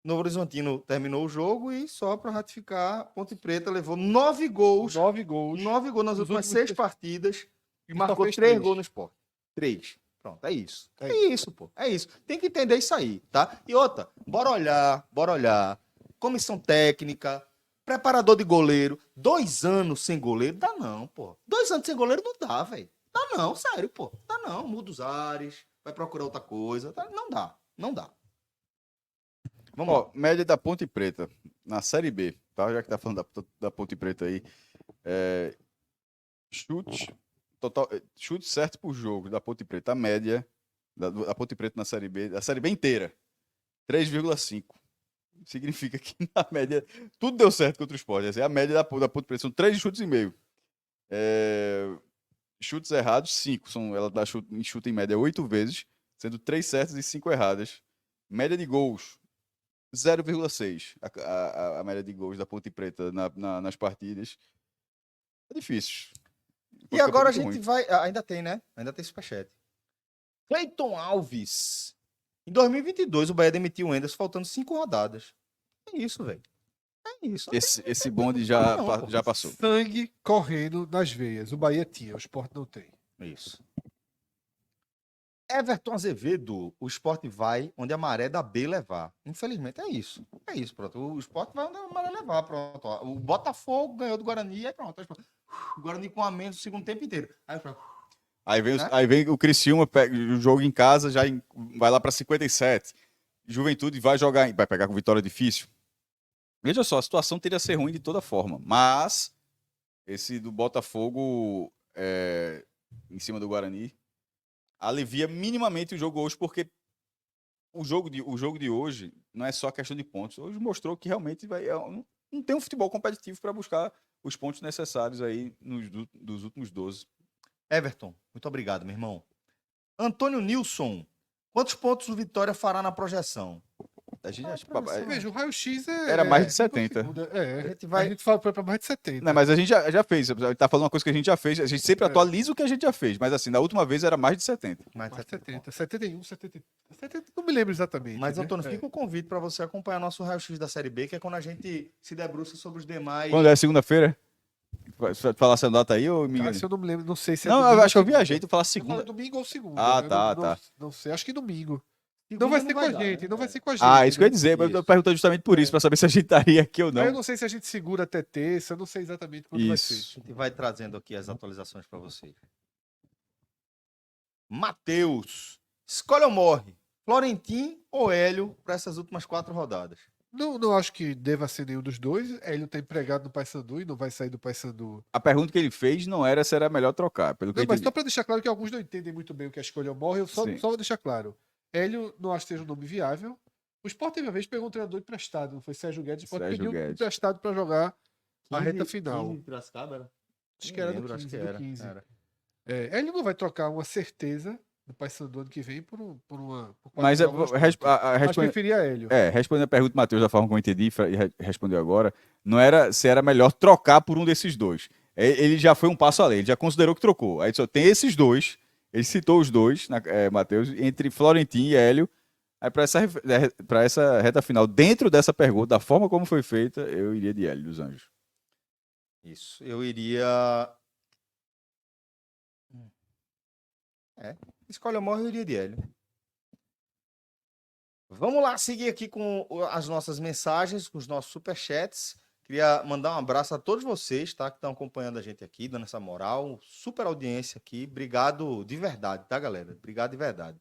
Novo Horizontino terminou o jogo e só para ratificar, Ponte Preta levou 9 gols. 9 gols. 9 gols nas Nos últimas últimos 6 partidas e só marcou fez 3 três. gols no esporte. 3. Pronto, é isso. É É isso, pô. É isso. Tem que entender isso aí, tá? E outra, bora olhar. Comissão técnica, preparador de goleiro. 2 anos sem goleiro, dá não, pô. 2 anos sem goleiro não dá, velho. Dá não, sério, pô. Dá não. Muda os ares, vai procurar outra coisa. Não dá, não dá. Vamos lá. Ó, média da Ponte Preta na Série B, tá? Já que tá falando da Ponte Preta aí. Chute certo por jogo da Ponte Preta. A média da Ponte Preta na Série B, da Série B inteira, 3,5. Significa que na média tudo deu certo contra o Sport. Essa é a média da Ponte Preta. São 3 chutes e meio. Chutes errados, 5. Ela dá chute em média 8 vezes, sendo 3 certas e 5 erradas. Média de gols, 0,6. A média de gols da Ponte Preta nas partidas. É difícil. E agora a gente vai. Ainda tem, né? Ainda tem superchat. Cleiton Alves. Em 2022, o Bahia demitiu o Anderson faltando 5 rodadas. É isso, velho. É isso. Esse bonde já passou. Sangue correndo nas veias. O Bahia tinha, o Sport não tem. Isso. Everton Azevedo, o Sport vai onde a maré da B levar. Infelizmente é isso. É isso, pronto. O Sport vai onde a maré levar, pronto. Ó. O Botafogo ganhou do Guarani, aí pronto. O Guarani com a menos o segundo tempo inteiro. Aí pronto. Aí vem o Criciúma, pega o jogo em casa, vai lá para 57. Juventude vai pegar com vitória difícil. Veja só, a situação teria a ser ruim de toda forma. Mas esse do Botafogo em cima do Guarani alivia minimamente o jogo hoje, porque o jogo de hoje não é só questão de pontos. Hoje mostrou que realmente não tem um futebol competitivo para buscar os pontos necessários aí dos últimos 12. Everton, muito obrigado, meu irmão. Antônio Nilson, quantos pontos o Vitória fará na projeção? A gente Veja, o raio-x era mais de 70. A gente fala para mais de 70. Não, mas a gente já fez. Tá falando uma coisa que a gente já fez. A gente sempre atualiza o que a gente já fez. Mas assim, na última vez era mais de 70. Mais de 70. 71, 70. Não me lembro exatamente. Mas, né? Antônio, fica o convite para você acompanhar nosso raio-x da Série B, que é quando a gente se debruça sobre os demais. Quando é segunda-feira? Falasse a data aí ou me Cara, enganei? se eu não me lembro, não sei se é Não, domingo eu ou acho que eu segunda. viajei, tu falasse Eu falo segunda. domingo ou segunda. Ah, Eu tá, não, tá. não sei, acho que domingo. Não Segunda vai ser com a dar, gente, né? não vai ser com a gente. Ah, isso que eu ia Né? dizer, mas eu tô Isso. perguntando justamente por isso, É. pra saber se a gente estaria aqui ou Aí eu não. não sei se a gente segura até terça, eu não sei exatamente quando vai ser. Isso. A gente vai trazendo aqui as atualizações para vocês. Matheus, escolhe ou morre? Florentim ou Hélio para essas últimas 4 rodadas? Não acho que deva ser nenhum dos dois. Ele tá empregado no Paysandu e não vai sair do Paysandu. A pergunta que ele fez não era se era melhor trocar, pelo que eu Não, mas entendi. só para deixar claro que alguns não entendem muito bem o que é escolha ou morre, eu Sim. só vou deixar claro. Hélio não acho que seja um nome viável. O Sport teve uma vez pegou um treinador emprestado, não foi Sérgio Guedes. O Sport Sérgio pediu Guedes. emprestado para jogar a reta final. 15 de Piracicaba era? Acho Nem que era lembro, do acho 15, que do era. 15. Era. Hélio não vai trocar uma certeza do Paysandu ano que vem por 4 Mas jogos no Sport. Mas responde, preferia Hélio. respondendo a pergunta do Matheus da forma como eu entendi e respondeu agora, não era se era melhor trocar por um desses dois. Ele já foi um passo além, ele já considerou que trocou. Aí só tem esses dois, ele citou os dois, Matheus, entre Florentim e Hélio. Aí para essa reta final, dentro dessa pergunta, da forma como foi feita, eu iria de Hélio dos Anjos. Isso. Eu iria. Escolhe ou morre, eu iria de Hélio. Vamos lá seguir aqui com as nossas mensagens, com os nossos superchats. Queria mandar um abraço a todos vocês, tá? Que estão acompanhando a gente aqui, dando essa moral. Super audiência aqui. Obrigado de verdade, tá, galera? Obrigado de verdade.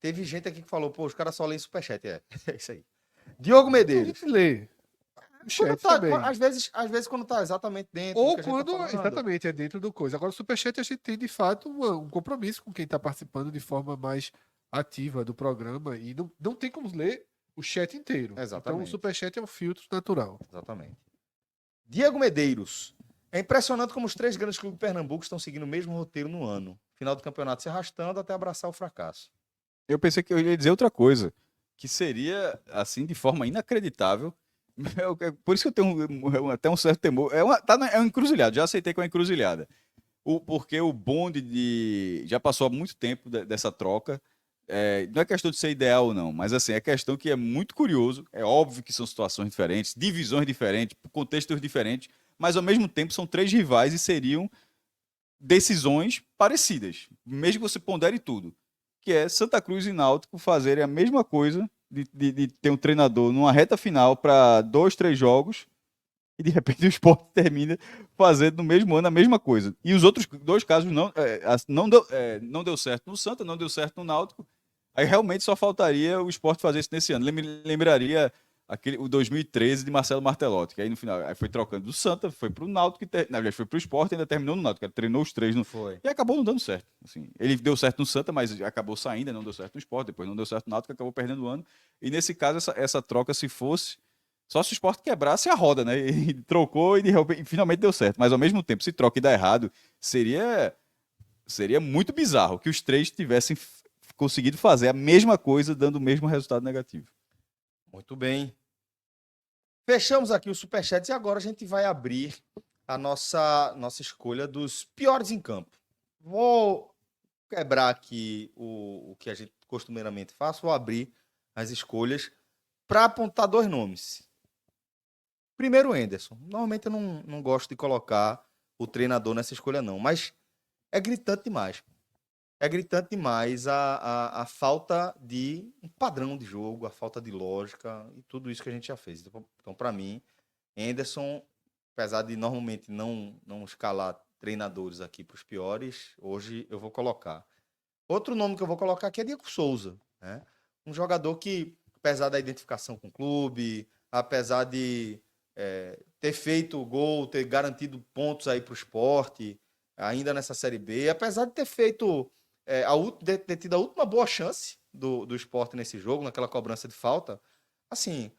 Teve gente aqui que falou, pô, os caras só leem superchat. É isso aí. Diogo A Medeiros. gente lê. O chat também. Às vezes quando tá exatamente dentro do Ou que a gente tá quando falando. exatamente é dentro do coisa. Agora, o Superchat a gente tem de fato um compromisso com quem está participando de forma mais ativa do programa e não tem como ler o chat inteiro. Então, o Exatamente. Superchat é um filtro natural. Exatamente. Diego Medeiros. É impressionante como os 3 grandes clubes de Pernambuco estão seguindo o mesmo roteiro no ano. Final do campeonato se arrastando até abraçar o fracasso. Eu pensei que eu ia dizer outra coisa, que seria, assim, de forma inacreditável. Por isso que eu tenho até um certo temor. É uma encruzilhada, já aceitei que é uma encruzilhada. Porque o bonde já passou há muito tempo dessa troca. Não é questão de ser ideal ou não, mas assim, é questão que é muito curioso. É óbvio que são situações diferentes, divisões diferentes, contextos diferentes, mas ao mesmo tempo são 3 rivais e seriam decisões parecidas, mesmo que você pondere tudo. Que é Santa Cruz e Náutico fazerem a mesma coisa de ter um treinador numa reta final para 2, 3 jogos e de repente o Sport termina fazendo no mesmo ano a mesma coisa. E os outros 2 casos não deu certo no Santa, não deu certo no Náutico. Aí realmente só faltaria o Sport fazer isso nesse ano. Lembraria o 2013 de Marcelo Martelotti, que aí no final aí foi trocando do Santa, foi pro Náutico, na verdade foi pro Sport e ainda terminou no Náutico, ele treinou os 3 Foi. e acabou não dando certo. Assim, ele deu certo no Santa, mas acabou saindo, não deu certo no Sport, depois não deu certo no Náutico, acabou perdendo o ano. E nesse caso, essa troca, se fosse, só se o Sport quebrasse a roda, né? E trocou e finalmente deu certo. Mas ao mesmo tempo, se troca e dá errado, seria muito bizarro que os 3 tivessem conseguido fazer a mesma coisa, dando o mesmo resultado negativo. Muito bem. Fechamos aqui os superchats e agora a gente vai abrir a nossa escolha dos piores em campo. Vou quebrar aqui o que a gente costumeiramente faz, vou abrir as escolhas para apontar 2 nomes. Primeiro, o Henderson. Normalmente eu não gosto de colocar o treinador nessa escolha, não, mas é gritante demais. É gritante demais a falta de um padrão de jogo, a falta de lógica e tudo isso que a gente já fez. Então, para mim, Henderson, apesar de normalmente não escalar treinadores aqui para os piores, hoje eu vou colocar. Outro nome que eu vou colocar aqui é Diego Souza, né? Um jogador que, apesar da identificação com o clube, apesar de ter feito o gol, ter garantido pontos aí para o Sport, ainda nessa Série B, apesar de ter feito ter tido a última boa chance do Sport nesse jogo, naquela cobrança de falta, assim,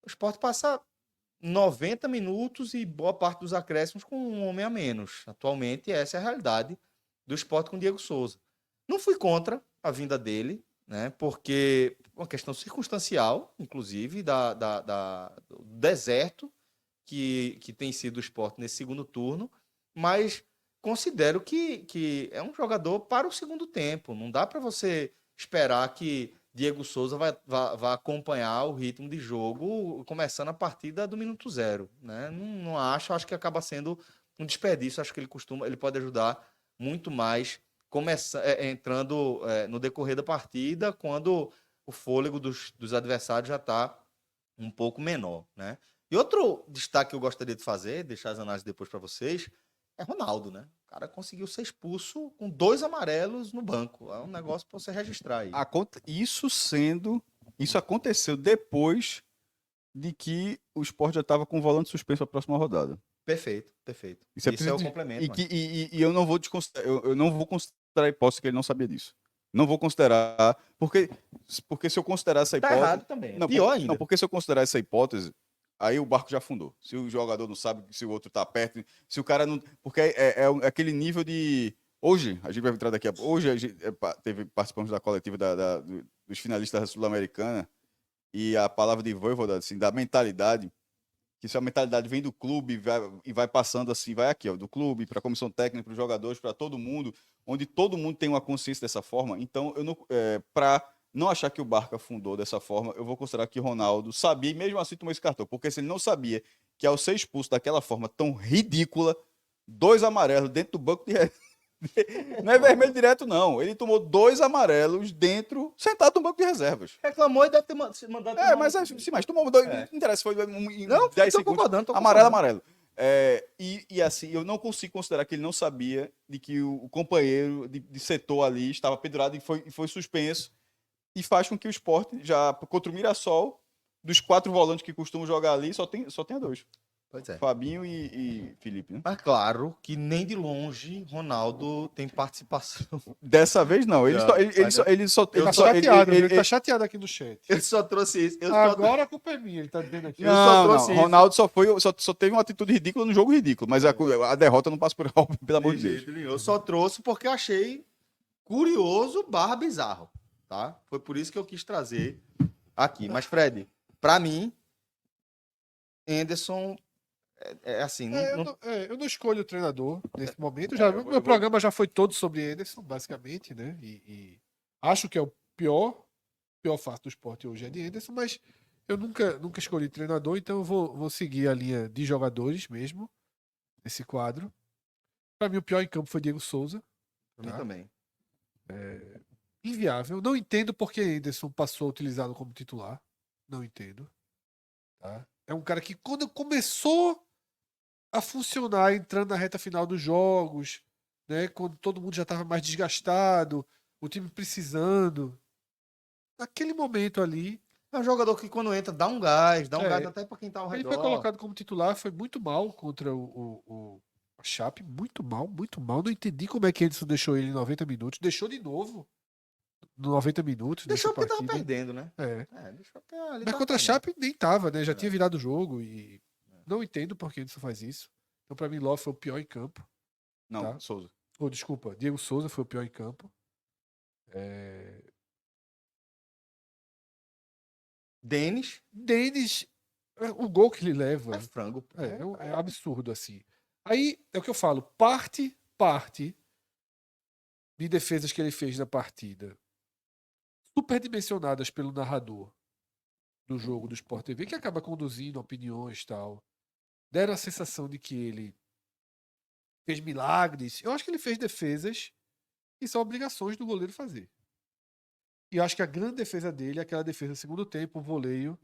o Sport passa 90 minutos e boa parte dos acréscimos com um homem a menos. Atualmente, essa é a realidade do Sport com o Diego Souza. Não fui contra a vinda dele, né? Porque uma questão circunstancial, inclusive, do deserto que tem sido o Sport nesse segundo turno, mas considero que é um jogador para o segundo tempo. Não dá para você esperar que Diego Souza vai acompanhar o ritmo de jogo começando a partida do minuto zero, né? Não acho que acaba sendo um desperdício. Acho que ele pode ajudar muito mais entrando no decorrer da partida, quando o fôlego dos adversários já está um pouco menor, né? E outro destaque que eu gostaria de fazer, deixar as análises depois para vocês, é Ronaldo, né? O cara conseguiu ser expulso com 2 amarelos no banco. É um negócio para você registrar aí. Isso aconteceu depois de que o Sport já estava com o volante suspenso para a próxima rodada. Perfeito. Isso é o complemento. E eu não vou desconsiderar, eu não vou considerar a hipótese que ele não sabia disso. Não vou considerar, porque se eu considerar essa Tá hipótese. errado também. Não, Pior ainda. Não, porque se eu considerar essa hipótese, aí o barco já afundou. Se o jogador não sabe se o outro tá perto, se o cara não. Porque é aquele nível de. Hoje, a gente vai entrar daqui a pouco. Hoje participamos da coletiva dos finalistas da Sul-Americana, e a palavra de Voivoda, assim, da mentalidade, que se a mentalidade vem do clube e vai passando assim, vai aqui, ó, do clube para a comissão técnica, para os jogadores, para todo mundo, onde todo mundo tem uma consciência dessa forma. Então, eu não, para não achar que o Barca afundou dessa forma, eu vou considerar que Ronaldo sabia e mesmo assim tomou esse cartão, porque se ele não sabia que ao ser expulso daquela forma tão ridícula, 2 amarelos dentro do banco de não é vermelho direto, não. Ele tomou 2 amarelos sentado no banco de reservas. Reclamou e deve ter mandado. Mas tomou 2. É. Não interessa, foi Não, 10 tô segundos. concordando. Amarelo. E assim, eu não consigo considerar que ele não sabia de que o companheiro de setor ali estava pendurado e foi suspenso. E faz com que o Sport, já contra o Mirassol, dos 4 volantes que costumam jogar ali, só tenha 2. Pois é. Fabinho e Felipe, né? Mas claro que nem de longe Ronaldo tem participação. Dessa vez não. Ele Tá chateado, ele tá chateado aqui no chat. Eu só trouxe isso. Agora a culpa é minha, ele tá dizendo aqui. Não, Ronaldo só teve uma atitude ridícula no jogo ridículo, mas a derrota não passa por algo, pelo amor de Deus. Eu só trouxe porque eu achei curioso / bizarro, tá? Foi por isso que eu quis trazer aqui. Mas, Fred, pra mim, Henderson assim... Eu não escolho o treinador nesse momento. Meu programa já foi todo sobre Ederson, basicamente, né? E acho que é o pior fato do esporte hoje é de Ederson, mas eu nunca escolhi treinador, então eu vou seguir a linha de jogadores mesmo, nesse quadro. Para mim, o pior em campo foi Diego Souza. Pra mim também. Inviável. Não entendo porque Ederson passou a utilizá-lo como titular. Não entendo. Tá? É um cara que, quando começou a funcionar, entrando na reta final dos jogos, né, quando todo mundo já estava mais desgastado, o time precisando, naquele momento ali, É um jogador que, quando entra, dá um gás até para quem tá ao ele redor. foi colocado como titular, foi muito mal contra a Chape, muito mal. Não entendi como é que Edson deixou ele em 90 minutos, deixou de novo no 90 minutos. Deixou porque partida. tava perdendo, né? Deixou porque mas contra a Chape nem tava, né? Já tinha virado o jogo e não entendo por que Edson faz isso. Então, pra mim, Ló foi o pior em campo. Não, tá? Souza. Desculpa, Diego Souza foi o pior em campo. Denis, o gol que ele leva é frango. é absurdo, assim. Aí, é o que eu falo, parte de defesas que ele fez na partida, superdimensionadas pelo narrador do jogo do Sport TV, que acaba conduzindo opiniões e tal, deram a sensação de que ele fez milagres. Eu acho que ele fez defesas que são obrigações do goleiro fazer. E eu acho que a grande defesa dele é aquela defesa no segundo tempo, o voleio,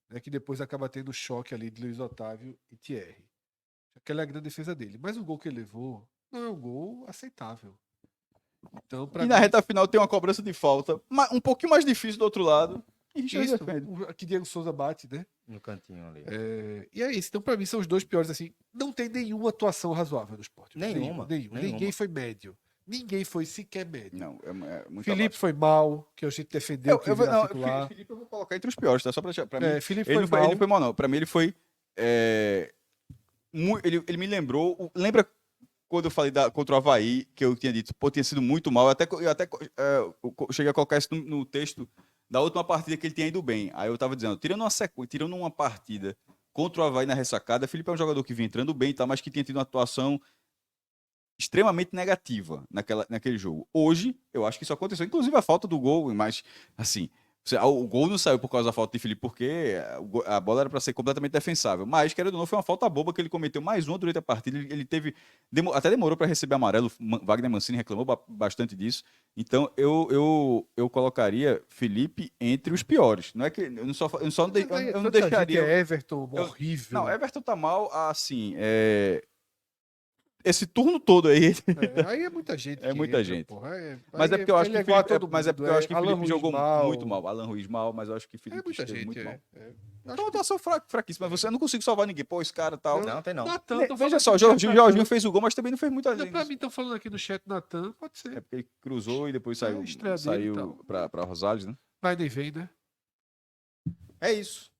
né, que depois acaba tendo o choque ali de Luiz Otávio e Thierry. Aquela é a grande defesa dele. Mas o gol que ele levou não é um gol aceitável. Então, e na reta final tem uma cobrança de falta, um pouquinho mais difícil do outro lado. E isso, que Diego Souza bate, né? No cantinho ali. E é isso. Então, pra mim, são os dois piores, assim. Não tem nenhuma atuação razoável do esporte. Nenhuma. Ninguém foi médio. Ninguém foi sequer médio. Não, muito Felipe abaixo. foi mal, que a gente defendeu que ele era titular. Felipe eu vou colocar entre os piores, tá? Só pra mim. Felipe ele foi mal. Ele foi mal, não. Pra mim, ele foi... ele me lembrou... Lembra quando eu falei contra o Avaí, que eu tinha dito, tinha sido muito mal. Eu até cheguei a colocar isso no texto da última partida que ele tinha ido bem. Aí eu tava dizendo, tirando uma partida contra o Avaí na ressacada, Felipe é um jogador que vinha entrando bem, tá, mas que tinha tido uma atuação extremamente negativa naquele jogo. Hoje, eu acho que isso aconteceu. Inclusive a falta do gol, mas, assim, O gol não saiu por causa da falta de Felipe, porque a bola era para ser completamente defensável. Mas, querendo ou não, foi uma falta boba que ele cometeu mais uma durante a partida. Ele teve. Até demorou para receber amarelo. Wagner Mancini reclamou bastante disso. Então, eu colocaria Felipe entre os piores. Não é que. Eu não deixaria. Everton, horrível. Não, Everton tá mal, assim. Esse turno todo aí. Aí é muita gente. É muita gente. Porra. Mas é porque eu acho que Felipe Felipe jogou muito mal. Alan Ruiz mal, mas eu acho que Felipe muita esteve gente. muito mal. Então, Então, eu sou fraquíssima. Mas eu não consigo salvar ninguém. Pô, esse cara tal. Não, tem não. Natan, Veja só, o Jorginho fez o gol, mas também não fez muita Pra mim, estão falando aqui no chat Natan, pode ser. É porque ele cruzou e depois estreia dele e saiu tal. pra Rosales, né? Vai nem vem, né? É isso.